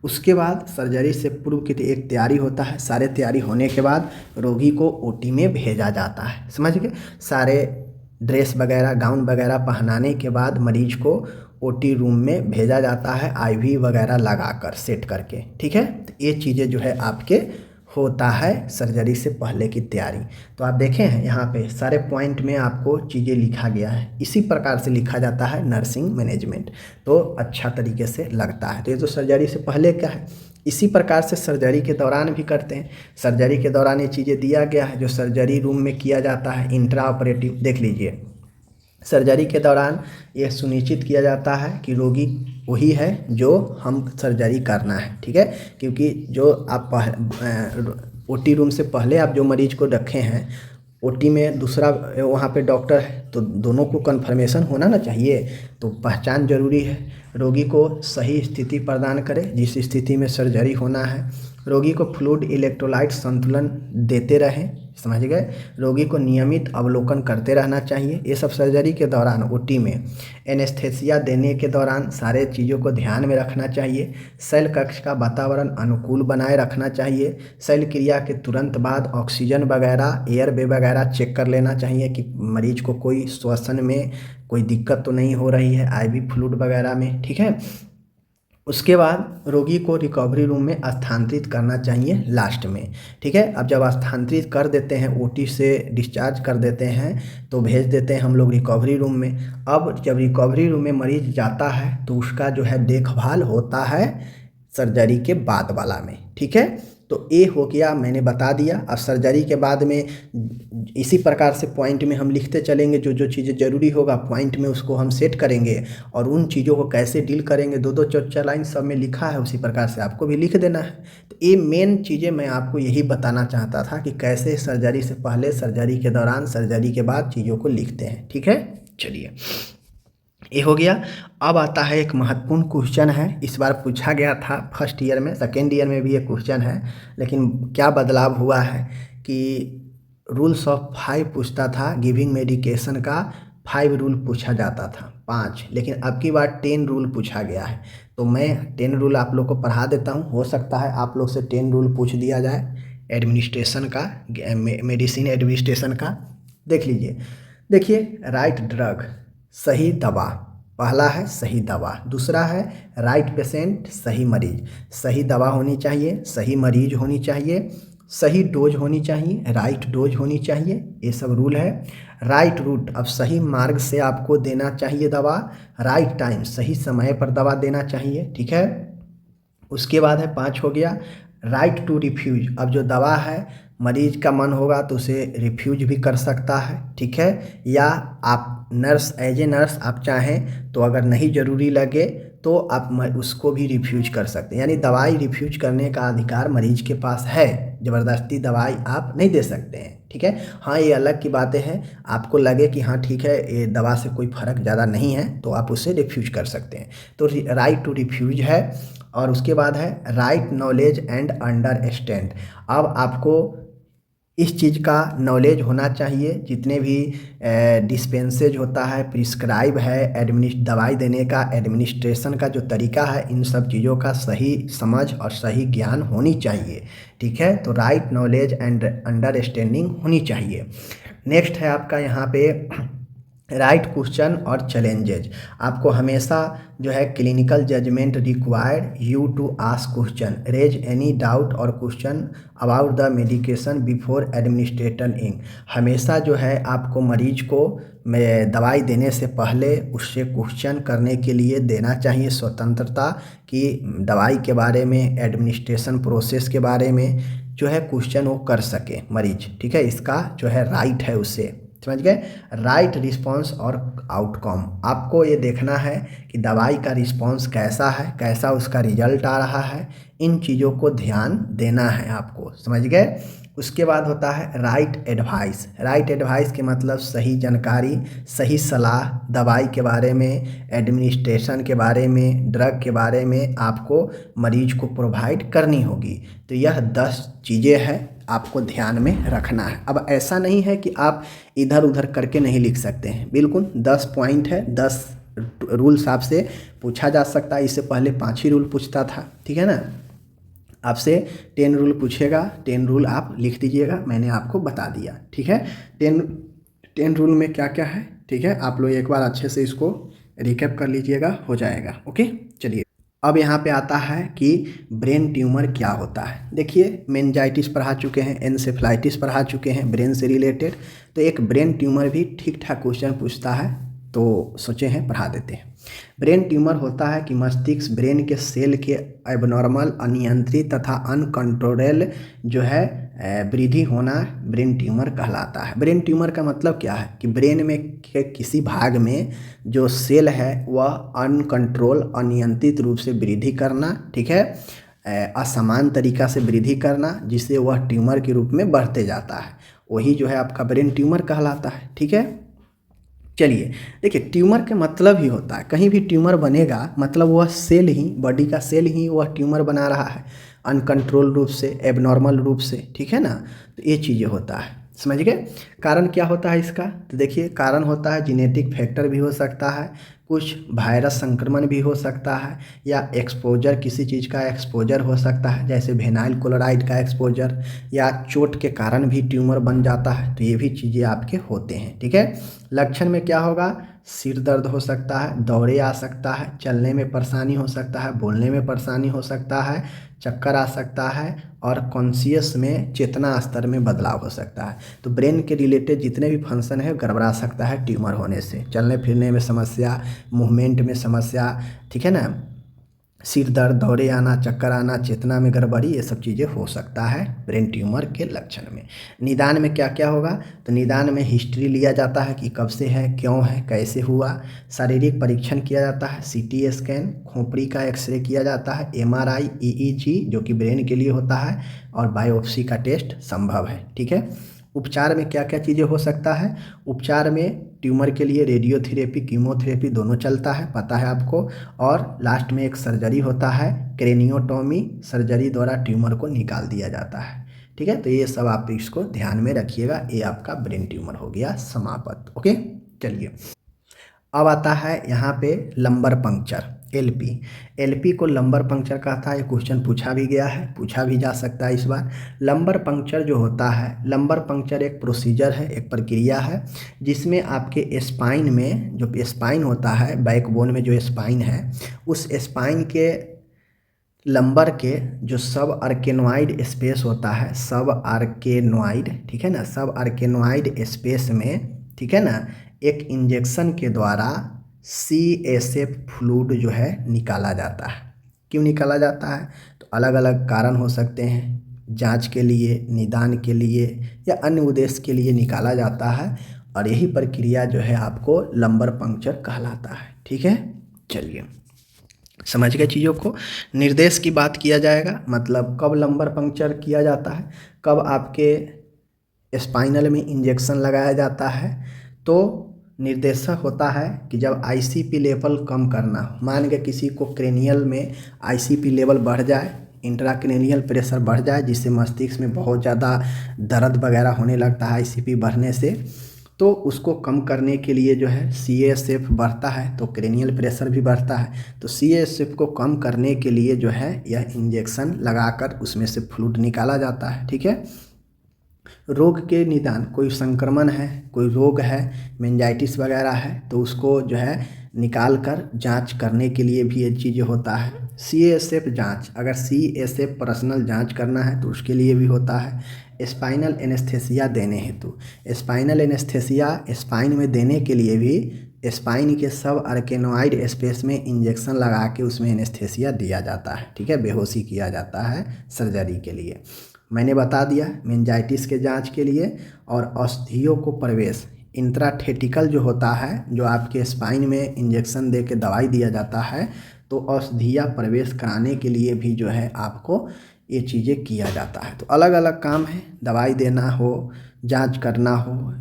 उसके बाद सर्जरी से पूर्व की एक तैयारी होता है। सारे तैयारी होने के बाद रोगी को ओटी में भेजा जाता है, समझ गए। सारे ड्रेस वगैरह, गाउन वगैरह पहनाने के बाद मरीज को ओटी रूम में भेजा जाता है, आईवी वगैरह लगाकर सेट करके। ठीक है, तो ये चीज़ें जो है आपके होता है सर्जरी से पहले की तैयारी। तो आप देखें हैं यहाँ पे सारे पॉइंट में आपको चीज़ें लिखा गया है। इसी प्रकार से लिखा जाता है नर्सिंग मैनेजमेंट, तो अच्छा तरीके से लगता है। तो ये तो सर्जरी से पहले क्या है, इसी प्रकार से सर्जरी के दौरान भी करते हैं। सर्जरी के दौरान ये चीज़ें दिया गया है जो सर्जरी रूम में किया जाता है। इंट्रा ऑपरेटिव देख लीजिए, सर्जरी के दौरान यह सुनिश्चित किया जाता है कि रोगी वही है जो हम सर्जरी करना है। ठीक है, क्योंकि जो आप ओटी रूम से पहले आप जो मरीज को रखे हैं, ओटी में दूसरा वहाँ पे डॉक्टर है, तो दोनों को कन्फर्मेशन होना ना चाहिए, तो पहचान जरूरी है। रोगी को सही स्थिति प्रदान करें जिस स्थिति में सर्जरी होना है। रोगी को फ्लूइड इलेक्ट्रोलाइट संतुलन देते रहें, समझ गए। रोगी को नियमित अवलोकन करते रहना चाहिए। ये सब सर्जरी के दौरान ओटी में एनेस्थेसिया देने के दौरान सारे चीज़ों को ध्यान में रखना चाहिए। शल्य कक्ष का वातावरण अनुकूल बनाए रखना चाहिए। शल्य क्रिया के तुरंत बाद ऑक्सीजन वगैरह, एयरवे वगैरह चेक कर लेना चाहिए कि मरीज को कोई श्वसन में कोई दिक्कत तो नहीं हो रही है, आईवी फ्लूइड वगैरह में। ठीक है, उसके बाद रोगी को रिकवरी रूम में स्थानांतरित करना चाहिए लास्ट में। ठीक है, अब जब स्थानांतरित कर देते हैं, ओटी से डिस्चार्ज कर देते हैं, तो भेज देते हैं हम लोग रिकवरी रूम में। अब जब रिकवरी रूम में मरीज जाता है तो उसका जो है देखभाल होता है सर्जरी के बाद वाला में। ठीक है, तो ये हो गया, मैंने बता दिया। अब सर्जरी के बाद में इसी प्रकार से पॉइंट में हम लिखते चलेंगे, जो जो चीज़ें ज़रूरी होगा पॉइंट में उसको हम सेट करेंगे, और उन चीज़ों को कैसे डील करेंगे, दो दो चार चार लाइन सब में लिखा है, उसी प्रकार से आपको भी लिख देना है। तो ये मेन चीज़ें मैं आपको यही बताना चाहता था कि कैसे सर्जरी से पहले, सर्जरी के दौरान, सर्जरी के बाद चीज़ों को लिखते हैं। ठीक है, चलिए ये हो गया। अब आता है एक महत्वपूर्ण क्वेश्चन है, इस बार पूछा गया था फर्स्ट ईयर में, सेकेंड ईयर में भी ये क्वेश्चन है, लेकिन क्या बदलाव हुआ है कि रूल्स ऑफ 5 पूछता था, गिविंग मेडिकेशन का 5 रूल पूछा जाता था, 5, लेकिन अब की बार 10 रूल पूछा गया है। तो मैं 10 रूल आप लोग को पढ़ा देता हूँ, हो सकता है आप लोग से 10 रूल पूछ दिया जाए एडमिनिस्ट्रेशन का, मेडिसिन एडमिनिस्ट्रेशन का। देख लीजिए, देखिए, राइट ड्रग, सही दवा, पहला है सही दवा। दूसरा है राइट पेशेंट, सही मरीज, सही दवा होनी चाहिए, सही मरीज होनी चाहिए, सही डोज होनी चाहिए, राइट डोज होनी चाहिए, ये सब रूल है। राइट रूट, अब सही मार्ग से आपको देना चाहिए दवा। राइट टाइम, सही समय पर दवा देना चाहिए। ठीक है, उसके बाद है 5 हो गया राइट टू रिफ्यूज। अब जो दवा है मरीज का मन होगा तो उसे रिफ्यूज भी कर सकता है। ठीक है, या आप नर्स, एज ए नर्स आप चाहें तो अगर नहीं ज़रूरी लगे तो आप उसको भी रिफ्यूज कर सकते हैं। यानी दवाई रिफ्यूज करने का अधिकार मरीज के पास है, ज़बरदस्ती दवाई आप नहीं दे सकते हैं। ठीक है, हाँ ये अलग की बातें हैं, आपको लगे कि हाँ ठीक है ये दवा से कोई फ़र्क ज़्यादा नहीं है तो आप उसे रिफ्यूज कर सकते हैं। तो राइट टू रिफ्यूज है। और उसके बाद है राइट नॉलेज एंड अंडरस्टैंड। अब आपको इस चीज़ का नॉलेज होना चाहिए। जितने भी डिस्पेंसेज होता है, प्रिस्क्राइब है, दवाई देने का एडमिनिस्ट्रेशन का जो तरीका है, इन सब चीज़ों का सही समझ और सही ज्ञान होनी चाहिए। ठीक है, तो राइट नॉलेज एंड अंडरस्टैंडिंग होनी चाहिए। नेक्स्ट है आपका यहाँ पे राइट क्वेश्चन और चैलेंजेज। आपको हमेशा जो है clinical judgement required you to ask question, raise any doubt और question about the medication before administration in. हमेशा जो है आपको मरीज को दवाई देने से पहले उससे क्वेश्चन करने के लिए देना चाहिए स्वतंत्रता, कि दवाई के बारे में, एडमिनिस्ट्रेशन प्रोसेस के बारे में जो है क्वेश्चन वो कर सके मरीज। ठीक है, इसका जो है राइट है उसे, समझ गए। राइट रिस्पांस और आउटकम, आपको ये देखना है कि दवाई का रिस्पांस कैसा है, कैसा उसका रिजल्ट आ रहा है, इन चीज़ों को ध्यान देना है आपको, समझ गए। उसके बाद होता है राइट एडवाइस। राइट एडवाइस के मतलब सही जानकारी, सही सलाह दवाई के बारे में, एडमिनिस्ट्रेशन के बारे में, ड्रग के बारे में आपको मरीज को प्रोवाइड करनी होगी। तो यह 10 चीज़ें हैं, आपको ध्यान में रखना है। अब ऐसा नहीं है कि आप इधर उधर करके नहीं लिख सकते हैं, बिल्कुल 10 पॉइंट है, 10 रूल्स आपसे पूछा जा सकता है। इससे पहले 5 ही रूल पूछता था, ठीक है ना। आपसे 10 रूल पूछेगा, 10 रूल आप लिख दीजिएगा, मैंने आपको बता दिया, ठीक है। 10 रूल में क्या क्या है, ठीक है, आप लोग एक बार अच्छे से इसको रिकैप कर लीजिएगा, हो जाएगा। ओके, चलिए अब यहाँ पे आता है कि ब्रेन ट्यूमर क्या होता है। देखिए, मेनिंजाइटिस पढ़ा चुके हैं, एन्सेफेलाइटिस पढ़ा चुके हैं ब्रेन से रिलेटेड, तो एक ब्रेन ट्यूमर भी ठीक ठाक क्वेश्चन पूछता है, तो सोचे हैं पढ़ा देते हैं। ब्रेन ट्यूमर होता है कि मस्तिष्क ब्रेन के सेल के एबनॉर्मल, अनियंत्रित तथा अनकंट्रोलेबल जो है वृद्धि होना ब्रेन ट्यूमर कहलाता है। ब्रेन ट्यूमर का मतलब क्या है कि ब्रेन में के किसी भाग में जो सेल है वह अनकंट्रोल, अनियंत्रित रूप से वृद्धि करना, ठीक है, असमान तरीका से वृद्धि करना, जिससे वह ट्यूमर के रूप में बढ़ते जाता है, वही जो है आपका ब्रेन ट्यूमर कहलाता है। ठीक है, चलिए देखिए, ट्यूमर के मतलब ही होता है, कहीं भी ट्यूमर बनेगा मतलब वह सेल ही, बॉडी का सेल ही वह ट्यूमर बना रहा है, अनकंट्रोल रूप से, एबनॉर्मल रूप से, ठीक है ना। तो ये चीज़ें होता है, समझ गए। कारण क्या होता है इसका, तो देखिए कारण होता है जेनेटिक फैक्टर भी हो सकता है, कुछ वायरस संक्रमण भी हो सकता है, या एक्सपोजर, किसी चीज़ का एक्सपोजर हो सकता है, जैसे वेनाइल क्लोराइड का एक्सपोजर, या चोट के कारण भी ट्यूमर बन जाता है। तो ये भी चीज़ें आपके होते हैं, ठीक है। लक्षण में क्या होगा, सिर दर्द हो सकता है, दौरे आ सकता है, चलने में परेशानी हो सकता है, बोलने में परेशानी हो सकता है, चक्कर आ सकता है, और कॉन्शियस में, चेतना स्तर में बदलाव हो सकता है। तो ब्रेन के रिलेटेड जितने भी फंक्शन है गड़बड़ा सकता है ट्यूमर होने से, चलने फिरने में समस्या, मूवमेंट में समस्या, ठीक है ना, सिर दर्द, दौरे आना, चक्कर आना, चेतना में गड़बड़ी, ये सब चीज़ें हो सकता है ब्रेन ट्यूमर के लक्षण में। निदान में क्या क्या होगा, तो निदान में हिस्ट्री लिया जाता है कि कब से है, क्यों है, कैसे हुआ, शारीरिक परीक्षण किया जाता है, सीटी स्कैन, खोपड़ी का एक्सरे किया जाता है, एमआरआई, ईईजी जो कि ब्रेन के लिए होता है, और बायोप्सी का टेस्ट संभव है, ठीक है। उपचार में क्या क्या चीज़ें हो सकता है, उपचार में ट्यूमर के लिए रेडियोथेरेपी, कीमोथेरेपी दोनों चलता है, पता है आपको, और लास्ट में एक सर्जरी होता है, क्रेनियोटॉमी, सर्जरी द्वारा ट्यूमर को निकाल दिया जाता है, ठीक है। तो ये सब आप इसको ध्यान में रखिएगा, ये आपका ब्रेन ट्यूमर हो गया समाप्त। ओके, चलिए अब आता है यहाँ पे लंबर पंक्चर, एलपी। एलपी को लंबर पंक्चर कहता है, ये क्वेश्चन पूछा भी गया है, पूछा भी जा सकता है इस बार। लंबर पंक्चर जो होता है, लंबर पंक्चर एक प्रोसीजर है, एक प्रक्रिया है, जिसमें आपके स्पाइन में, जो स्पाइन होता है, बैकबोन में जो स्पाइन है, उस स्पाइन के लंबर के जो सब आर्केनोइड स्पेस होता है, सब आर्केनोइड, ठीक है ना, सब आर्केनोइड स्पेस में, ठीक है ना, एक इंजेक्शन के द्वारा CSF फ्लूइड जो है निकाला जाता है। क्यों निकाला जाता है, तो अलग अलग कारण हो सकते हैं, जांच के लिए, निदान के लिए, या अन्य उद्देश्य के लिए निकाला जाता है, और यही प्रक्रिया जो है आपको लंबर पंक्चर कहलाता है, ठीक है। चलिए समझ गए चीज़ों को। निर्देश की बात किया जाएगा, मतलब कब लंबर पंक्चर किया जाता है, कब आपके स्पाइनल में इंजेक्शन लगाया जाता है। तो निर्देशक होता है कि जब ICP लेवल कम करना हो, मान के किसी को क्रेनियल में ICP लेवल बढ़ जाए, इंट्राक्रैनियल प्रेशर बढ़ जाए, जिससे मस्तिष्क में बहुत ज़्यादा दर्द वगैरह होने लगता है आईसीपी बढ़ने से, तो उसको कम करने के लिए जो है सीएसएफ बढ़ता है तो क्रेनियल प्रेशर भी बढ़ता है। तो सीएसएफ को कम करने के लिए जो है यह इंजेक्शन लगाकर उसमें से फ्लूइड निकाला जाता है। ठीक है। रोग के निदान, कोई संक्रमण है, कोई रोग है, मेनिंजाइटिस वगैरह है, तो उसको जो है निकाल कर जाँच करने के लिए भी ये चीज़ें होता है। सीएसएफ जाँच, अगर सीएसएफ पर्सनल जाँच करना है तो उसके लिए भी होता है। स्पाइनल एनेस्थेसिया देने हेतु, स्पाइनल एनेस्थेसिया स्पाइन में देने के लिए भी स्पाइन के सब आर्केनोइड स्पेस में इंजेक्शन लगा के उसमें एनेस्थेसिया दिया जाता है। ठीक है, बेहोशी किया जाता है सर्जरी के लिए। मैंने बता दिया मेनिंजाइटिस के जांच के लिए। और औषधियों को प्रवेश, इंट्राथेटिकल जो होता है, जो आपके स्पाइन में इंजेक्शन दे के दवाई दिया जाता है, तो औषधिया प्रवेश कराने के लिए भी जो है आपको ये चीज़ें किया जाता है। तो अलग अलग काम है, दवाई देना हो, जांच करना हो,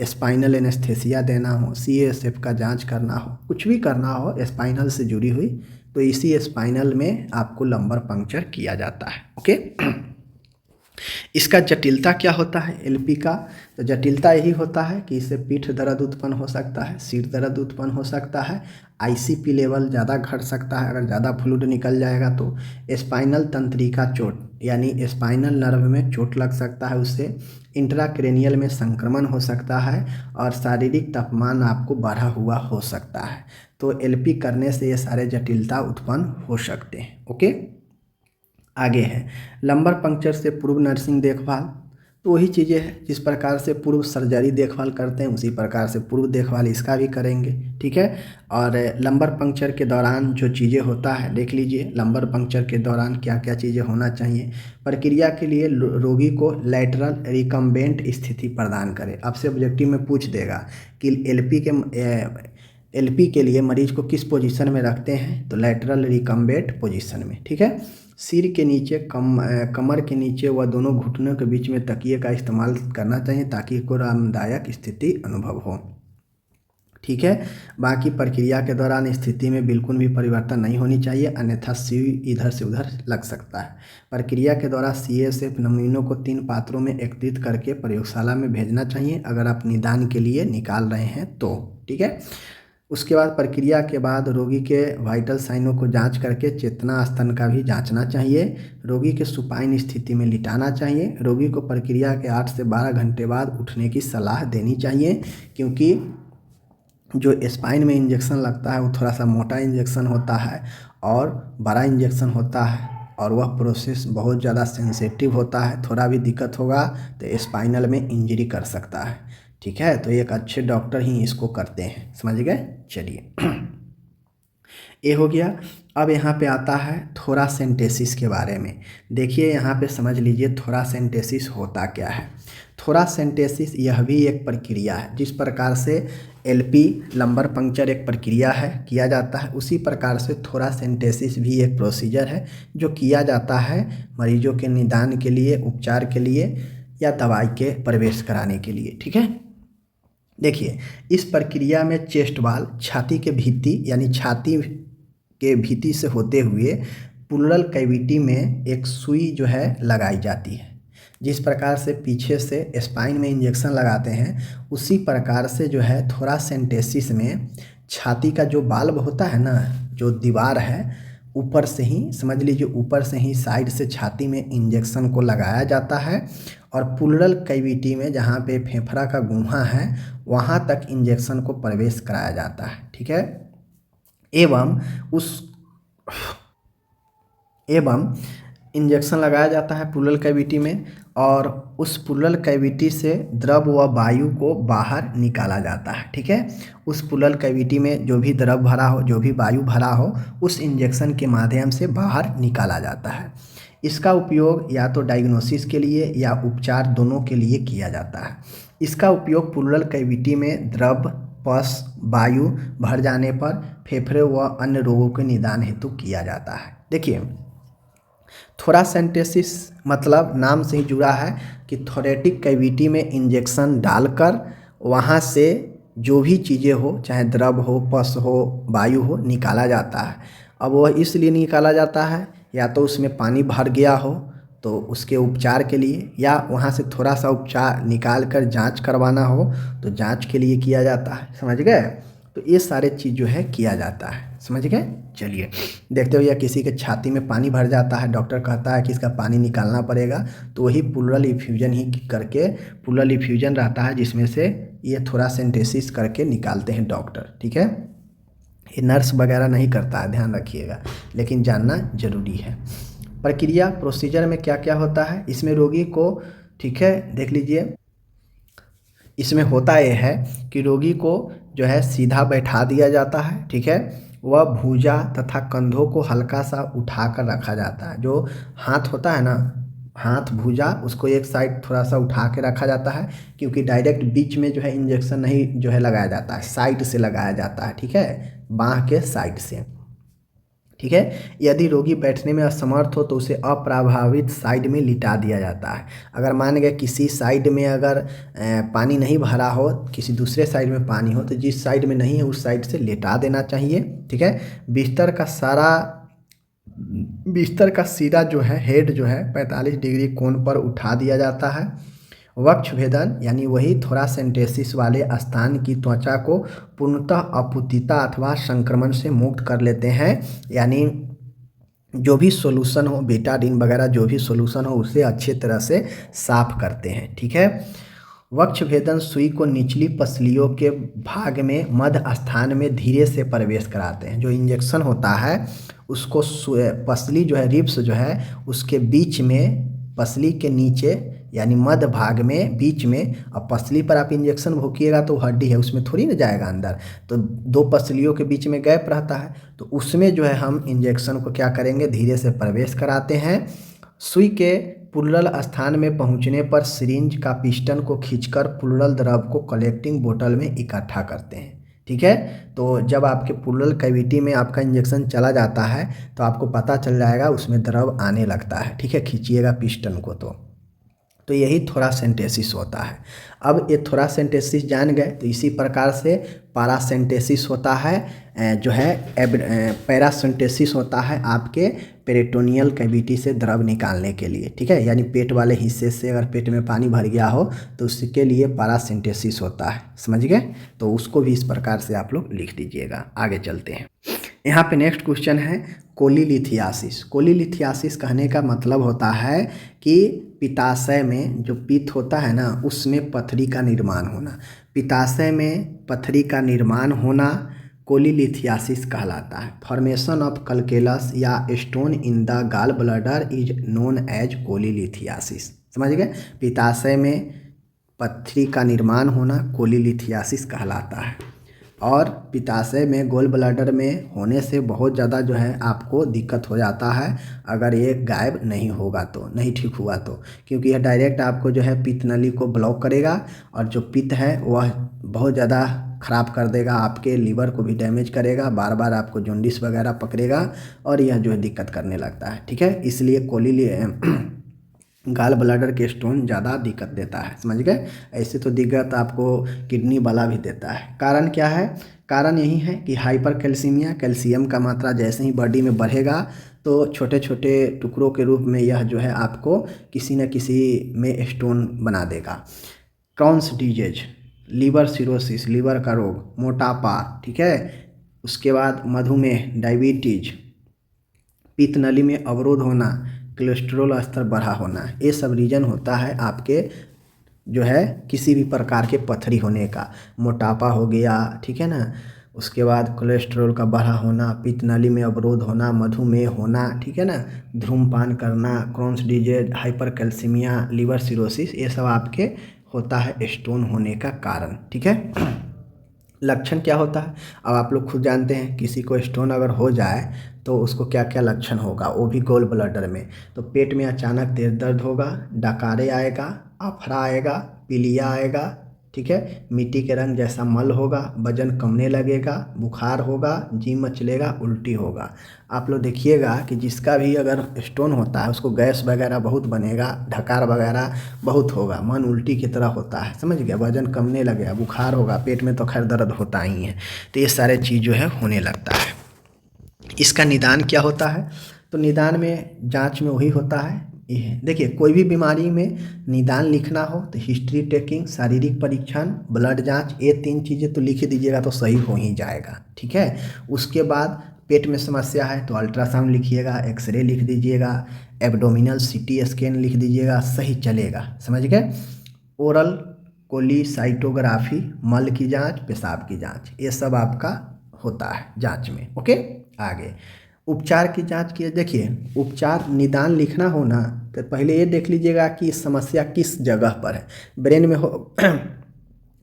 स्पाइनल एनेस्थेसिया देना हो, सीएसएफ का जांच करना हो, कुछ भी करना हो स्पाइनल से जुड़ी हुई, तो इसी स्पाइनल में आपको लंबर पंक्चर किया जाता है। ओके। इसका जटिलता क्या होता है एलपी का? तो जटिलता यही होता है कि इससे पीठ दर्द उत्पन्न हो सकता है, सिर दर्द उत्पन्न हो सकता है, आईसीपी लेवल ज़्यादा घट सकता है अगर ज़्यादा फ्लूइड निकल जाएगा तो, स्पाइनल तंत्रिका चोट यानी स्पाइनल नर्व में चोट लग सकता है, उससे इंट्राक्रेनियल में संक्रमण हो सकता है, और शारीरिक तापमान आपको बढ़ा हुआ हो सकता है। तो एलपी करने से ये सारे जटिलता उत्पन्न हो सकते हैं। ओके। आगे है लंबर पंक्चर से पूर्व नर्सिंग देखभाल। तो वही चीज़ें हैं, जिस प्रकार से पूर्व सर्जरी देखभाल करते हैं उसी प्रकार से पूर्व देखभाल इसका भी करेंगे। ठीक है। और लंबर पंक्चर के दौरान जो चीज़ें होता है देख लीजिए, लंबर पंक्चर के दौरान क्या क्या चीज़ें होना चाहिए। प्रक्रिया के लिए रोगी को लैटरल रिकम्बेंट स्थिति प्रदान करें। आपसे ऑब्जेक्टिव में पूछ देगा कि एलपी के लिए मरीज को किस पोजीशन में रखते हैं, तो लैटरल रिकम्बेंट पोजीशन में। ठीक है। सिर के नीचे कमर के नीचे व दोनों घुटनों के बीच में तकिए का इस्तेमाल करना चाहिए ताकि को आरामदायक स्थिति अनुभव हो। ठीक है। बाकी प्रक्रिया के दौरान स्थिति में बिल्कुल भी परिवर्तन नहीं होनी चाहिए, अन्यथा सुई इधर से उधर लग सकता है। प्रक्रिया के दौरान सीएसएफ नमूनों को 3 पात्रों में एकत्रित करके प्रयोगशाला में भेजना चाहिए अगर आप निदान के लिए निकाल रहे हैं तो। ठीक है। उसके बाद प्रक्रिया के बाद रोगी के वाइटल साइनों को जांच करके चेतना स्तन का भी जांचना चाहिए। रोगी के सुपाइन स्थिति में लिटाना चाहिए। रोगी को प्रक्रिया के 8 से 12 घंटे बाद उठने की सलाह देनी चाहिए, क्योंकि जो स्पाइन में इंजेक्शन लगता है वो थोड़ा सा मोटा इंजेक्शन होता है और बड़ा इंजेक्शन होता है, और वह प्रोसेस बहुत ज़्यादा सेंसिटिव होता है। थोड़ा भी दिक्कत होगा तो स्पाइनल में इंजरी कर सकता है। ठीक है। तो एक अच्छे डॉक्टर ही इसको करते हैं, समझ गए। चलिए ये हो गया। अब यहाँ पे आता है थोरासेंटेसिस के बारे में। देखिए यहाँ पे समझ लीजिए थोरासेंटेसिस होता क्या है। थोरासेंटेसिस यह भी एक प्रक्रिया है, जिस प्रकार से एलपी लंबर पंक्चर एक प्रक्रिया है किया जाता है, उसी प्रकार से थोरासेंटेसिस भी एक प्रोसीजर है जो किया जाता है मरीजों के निदान के लिए, उपचार के लिए या दवाई के प्रवेश कराने के लिए। ठीक है। देखिए इस प्रक्रिया में चेस्ट वाल, छाती के भित्ति यानी छाती के भित्ति से होते हुए प्लूरल कैविटी में एक सुई जो है लगाई जाती है। जिस प्रकार से पीछे से स्पाइन में इंजेक्शन लगाते हैं उसी प्रकार से जो है थोरासेंटेसिस में छाती का जो बाल्ब होता है ना, जो दीवार है, ऊपर से ही समझ लीजिए, ऊपर से ही साइड से छाती में इंजेक्शन को लगाया जाता है, और प्लूरल कैविटी में जहाँ पे फेफड़ा का गुहा है वहाँ तक इंजेक्शन को प्रवेश कराया जाता है। ठीक है। एवं इंजेक्शन लगाया जाता है प्लूरल कैविटी में, और उस प्लूरल कैविटी से द्रव व वायु को बाहर निकाला जाता है। ठीक है। उस प्लूरल कैविटी में जो भी द्रव भरा हो, जो भी वायु भरा हो, उस इंजेक्शन के माध्यम से बाहर निकाला जाता है। इसका उपयोग या तो डायग्नोसिस के लिए या उपचार दोनों के लिए किया जाता है। इसका उपयोग प्लूरल कैविटी में द्रव, पस, वायु भर जाने पर फेफड़े व अन्य रोगों के निदान हेतु किया जाता है। देखिए थोरासेंटेसिस मतलब नाम से ही जुड़ा है कि थोरेटिक कैविटी में इंजेक्शन डालकर वहाँ से जो भी चीज़ें हो, चाहे द्रव हो, पस हो, वायु हो, निकाला जाता है। अब वह इसलिए निकाला जाता है, या तो उसमें पानी भर गया हो तो उसके उपचार के लिए, या वहाँ से थोड़ा सा उपचार निकाल कर जाँच करवाना हो तो जाँच के लिए किया जाता है। समझ गए? तो ये सारे चीज़ जो है किया जाता है। समझ गए? चलिए देखते हो, या किसी के छाती में पानी भर जाता है, डॉक्टर कहता है कि इसका पानी निकालना पड़ेगा, तो वही प्लूरल इफ्यूजन ही करके, प्लूरल इफ्यूजन रहता है जिसमें से ये थोड़ा सेंटेसिस करके निकालते हैं डॉक्टर। ठीक है, ये नर्स वगैरह नहीं करता है, ध्यान रखिएगा, लेकिन जानना जरूरी है। प्रक्रिया प्रोसीजर में क्या क्या होता है इसमें रोगी को, ठीक है, देख लीजिए। इसमें होता यह है कि रोगी को जो है सीधा बैठा दिया जाता है। ठीक है, वह भुजा तथा कंधों को हल्का सा उठा कर रखा जाता है। जो हाथ होता है ना, हाथ भुजा, उसको एक साइड थोड़ा सा उठा के रखा जाता है, क्योंकि डायरेक्ट बीच में जो है इंजेक्शन नहीं जो है लगाया जाता है, साइड से लगाया जाता है। ठीक है, बाँह के साइड से। ठीक है, यदि रोगी बैठने में असमर्थ हो तो उसे अप्रभावित साइड में लिटा दिया जाता है। अगर मान गया किसी साइड में अगर पानी नहीं भरा हो, किसी दूसरे साइड में पानी हो, तो जिस साइड में नहीं है उस साइड से लिटा देना चाहिए। ठीक है, बिस्तर का सिरा जो है, हेड जो है 45 डिग्री कोण पर उठा दिया जाता है। वक्ष भेदन यानी वही थोरासेंटेसिस वाले स्थान की त्वचा को पूर्णतः अपुतिता अथवा संक्रमण से मुक्त कर लेते हैं, यानी जो भी सॉल्यूशन हो, बेटाडीन वगैरह जो भी सॉल्यूशन हो उसे अच्छे तरह से साफ करते हैं। ठीक है, वक्ष भेदन सुई को निचली पसलियों के भाग में मध्य स्थान में धीरे से प्रवेश कराते हैं। जो इंजेक्शन होता है उसको पसली जो है, रिब्स जो है, उसके बीच में, पसली के नीचे यानी मध्य भाग में, बीच में। अब पसली पर आप इंजेक्शन भोंकिएगा तो हड्डी है, उसमें थोड़ी ना जाएगा अंदर, तो दो पसलियों के बीच में गैप रहता है, तो उसमें जो है हम इंजेक्शन को क्या करेंगे, धीरे से प्रवेश कराते हैं। सुई के प्लूरल स्थान में पहुंचने पर सिरिंज का पिस्टन को खींचकर प्लूरल द्रव को कलेक्टिंग बोतल में इकट्ठा करते हैं। ठीक है, तो जब आपके प्लूरल कैविटी में आपका इंजेक्शन चला जाता है तो आपको पता चल जाएगा, उसमें द्रव आने लगता है। ठीक है, खींचिएगा पिस्टन को तो यही थोरासेंटेसिस होता है। अब ये थोरासेंटेसिस जान गए, तो इसी प्रकार से पारासेंटेसिस होता है, जो है पैरासेंटेसिस होता है आपके पेरिटोनियल कैविटी से द्रव निकालने के लिए। ठीक है, यानी पेट वाले हिस्से से अगर पेट में पानी भर गया हो तो उसके लिए पारासेंटेसिस होता है। समझ गए? तो उसको भी इस प्रकार से आप लोग लिख दीजिएगा। आगे चलते हैं। यहाँ पे नेक्स्ट क्वेश्चन है कोलीलिथियासिस। कोलीलिथियासिस कहने का मतलब होता है कि पित्ताशय में जो पित्त होता है ना, उसमें पथरी का निर्माण होना। पित्ताशय में पथरी का निर्माण होना कोलीलिथियासिस कहलाता है। फॉर्मेशन ऑफ कलकेलस या stone in the gall bladder is known as cholelithiasis. समझ गए? पित्ताशय में पथरी का निर्माण होना कोलीलिथियासिस कहलाता है। और पित्ताशय में गोल ब्लैडर में होने से बहुत ज़्यादा जो है आपको दिक्कत हो जाता है, अगर ये गायब नहीं होगा तो, नहीं ठीक हुआ तो, क्योंकि यह डायरेक्ट आपको जो है पित्त नली को ब्लॉक करेगा, और जो पित्त है वह बहुत ज़्यादा ख़राब कर देगा, आपके लीवर को भी डैमेज करेगा, बार बार आपको जॉन्डिस वगैरह पकड़ेगा और यह जो है दिक्कत करने लगता है। ठीक है, इसलिए गाल ब्लैडर के स्टोन ज़्यादा दिक्कत देता है। समझ गए? ऐसे तो दिक्कत आपको किडनी वाला भी देता है। कारण क्या है? कारण यही है कि हाइपर कैल्सीमिया, कैल्शियम का मात्रा जैसे ही बॉडी में बढ़ेगा तो छोटे छोटे टुकड़ों के रूप में यह जो है आपको किसी न किसी में स्टोन बना देगा। Crohn's disease, liver cirrhosis, liver का रोग, मोटापा, ठीक है, उसके बाद मधुमेह, डायबिटीज, पित्त नली में अवरोध होना, कोलेस्ट्रॉल स्तर बढ़ा होना, ये सब रीजन होता है आपके जो है किसी भी प्रकार के पथरी होने का। मोटापा हो गया, ठीक है ना, उसके बाद कोलेस्ट्रॉल का बढ़ा होना, पित्त नली में अवरोध होना, मधुमेह होना, ठीक है ना, धूम्रपान करना, Crohn's disease, hypercalcaemia, liver cirrhosis, ये सब आपके होता है स्टोन होने का कारण। ठीक है, लक्षण क्या होता है अब आप लोग खुद जानते हैं। किसी को स्टोन अगर हो जाए तो उसको क्या क्या लक्षण होगा, वो भी गोल ब्लैडर में। तो पेट में अचानक तेज दर्द होगा, डकारे आएगा, अफरा आएगा, पीलिया आएगा, ठीक है, मिट्टी के रंग जैसा मल होगा, वजन कमने लगेगा, बुखार होगा, जी मचलेगा, उल्टी होगा। आप लोग देखिएगा कि जिसका भी अगर स्टोन होता है उसको गैस वगैरह बहुत बनेगा, ढकार वगैरह बहुत होगा, मन उल्टी की तरह होता है। समझ गया? वजन कमने लगेगा, बुखार होगा, पेट में तो खैर दर्द होता ही है। तो ये सारे चीज़ जो है होने लगता है। इसका निदान क्या होता है? तो तो निदान में जांच में वही होता है। ये है, देखिए कोई भी बीमारी में निदान लिखना हो तो हिस्ट्री टेकिंग, शारीरिक परीक्षण, ब्लड जांच, ये 3 चीज़ें तो लिख दीजिएगा तो सही हो ही जाएगा। ठीक है, उसके बाद पेट में समस्या है तो अल्ट्रासाउंड लिखिएगा, एक्सरे लिख दीजिएगा, एब्डोमिनल सीटी स्कैन लिख दीजिएगा, सही चलेगा। समझ गए। ओरल कोलिसाइटोग्राफी, मल की जांच, पेशाब की जांच, ये सब आपका होता है जांच में। ओके, आगे उपचार की जांच की। देखिए उपचार निदान लिखना हो ना तो पहले ये देख लीजिएगा कि समस्या किस जगह पर है। ब्रेन में हो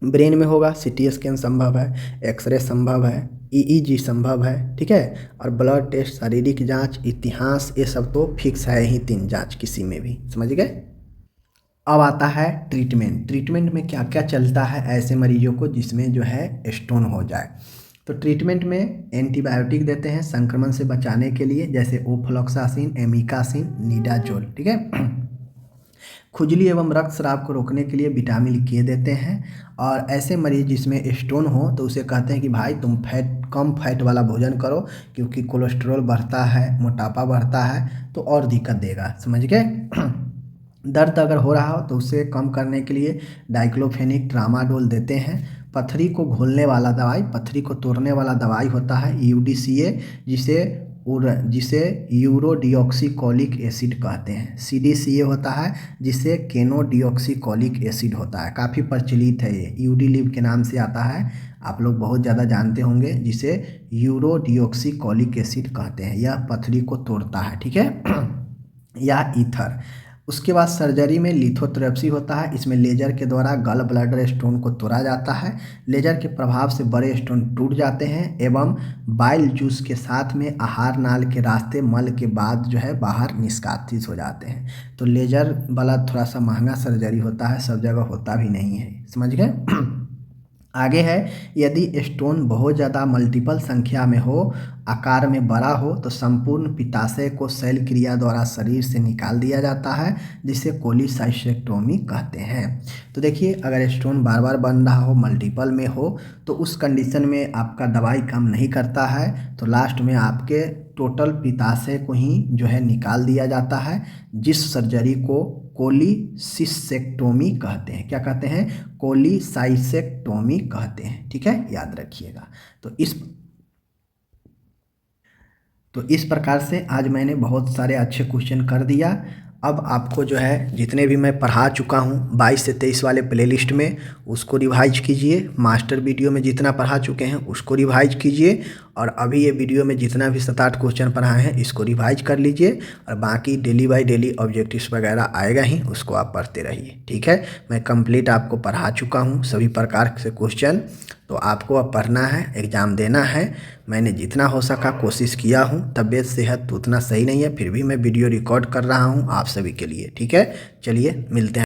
ब्रेन में होगा, सीटी स्कैन संभव है, एक्सरे संभव है, ईईजी संभव है। ठीक है, और ब्लड टेस्ट, शारीरिक जांच, इतिहास, ये सब तो फिक्स है ही 3 जांच किसी में भी। समझ गए। अब आता है ट्रीटमेंट। ट्रीटमेंट में क्या क्या चलता है ऐसे मरीजों को जिसमें जो है स्टोन हो जाए। तो ट्रीटमेंट में एंटीबायोटिक देते हैं संक्रमण से बचाने के लिए, जैसे ओफ्लॉक्सासिन, एमिकासिन, निडाजोल। ठीक है, खुजली एवं रक्तस्राव को रोकने के लिए विटामिन के देते हैं। और ऐसे मरीज जिसमें स्टोन हो तो उसे कहते हैं कि भाई तुम कम फैट वाला भोजन करो, क्योंकि कोलेस्ट्रॉल बढ़ता है, मोटापा बढ़ता है तो और दिक्कत देगा। समझ गए। दर्द अगर हो रहा हो तो उसे कम करने के लिए डाइक्लोफेनिक, ट्रामाडोल देते हैं। पथरी को घोलने वाला दवाई, पथरी को तोड़ने वाला दवाई होता है यूडीसीए, जिसे यूरोडिऑक्सीकोलिक एसिड कहते हैं। सीडीसीए होता है जिसे केनोडिऑक्सीकोलिक एसिड होता है, काफ़ी प्रचलित है ये, यूडीलिव के नाम से आता है, आप लोग बहुत ज़्यादा जानते होंगे, जिसे यूरोडिऑक्सीकोलिक एसिड कहते हैं। यह पथरी को तोड़ता है। ठीक है, या ईथर। उसके बाद सर्जरी में लिथोट्रिप्सी होता है, इसमें लेजर के द्वारा गल ब्लैडर स्टोन को तोड़ा जाता है। लेजर के प्रभाव से बड़े स्टोन टूट जाते हैं एवं बाइल जूस के साथ में आहार नाल के रास्ते मल के बाद जो है बाहर निष्कासित हो जाते हैं। तो लेजर वाला थोड़ा सा महंगा सर्जरी होता है, सब जगह होता भी नहीं है। समझ गए। आगे है, यदि स्टोन बहुत ज़्यादा मल्टीपल संख्या में हो, आकार में बड़ा हो, तो संपूर्ण पित्ताशय को शैल क्रिया द्वारा शरीर से निकाल दिया जाता है, जिसे कोलिसाइसेक्टोमी कहते हैं। तो देखिए अगर स्टोन बार बार बन रहा हो, मल्टीपल में हो, तो उस कंडीशन में आपका दवाई काम नहीं करता है, तो लास्ट में आपके टोटल पित्ताशय को ही जो है निकाल दिया जाता है, जिस सर्जरी को कोलिसिसेक्टोमी कहते हैं। क्या कहते हैं? कोलिसाइसेक्टोमी कहते हैं। ठीक है, याद रखिएगा। तो इस प्रकार से आज मैंने बहुत सारे अच्छे क्वेश्चन कर दिया। अब आपको जो है जितने भी मैं पढ़ा चुका हूँ 22 से 23 वाले प्लेलिस्ट में, उसको रिवाइज कीजिए। मास्टर वीडियो में जितना पढ़ा चुके हैं उसको रिवाइज कीजिए, और अभी ये वीडियो में जितना भी 7-8 क्वेश्चन पढ़ाए हैं इसको रिवाइज कर लीजिए, और बाकी डेली बाय डेली ऑब्जेक्टिव्स वगैरह आएगा ही, उसको आप पढ़ते रहिए। ठीक है, मैं कंप्लीट आपको पढ़ा चुका हूँ सभी प्रकार से क्वेश्चन, तो आपको अब पढ़ना है, एग्ज़ाम देना है। मैंने जितना हो सका कोशिश किया हूँ। तबीयत सेहत तो उतना सही नहीं है, फिर भी मैं वीडियो रिकॉर्ड कर रहा हूँ आप सभी के लिए। ठीक है, चलिए मिलते हैं।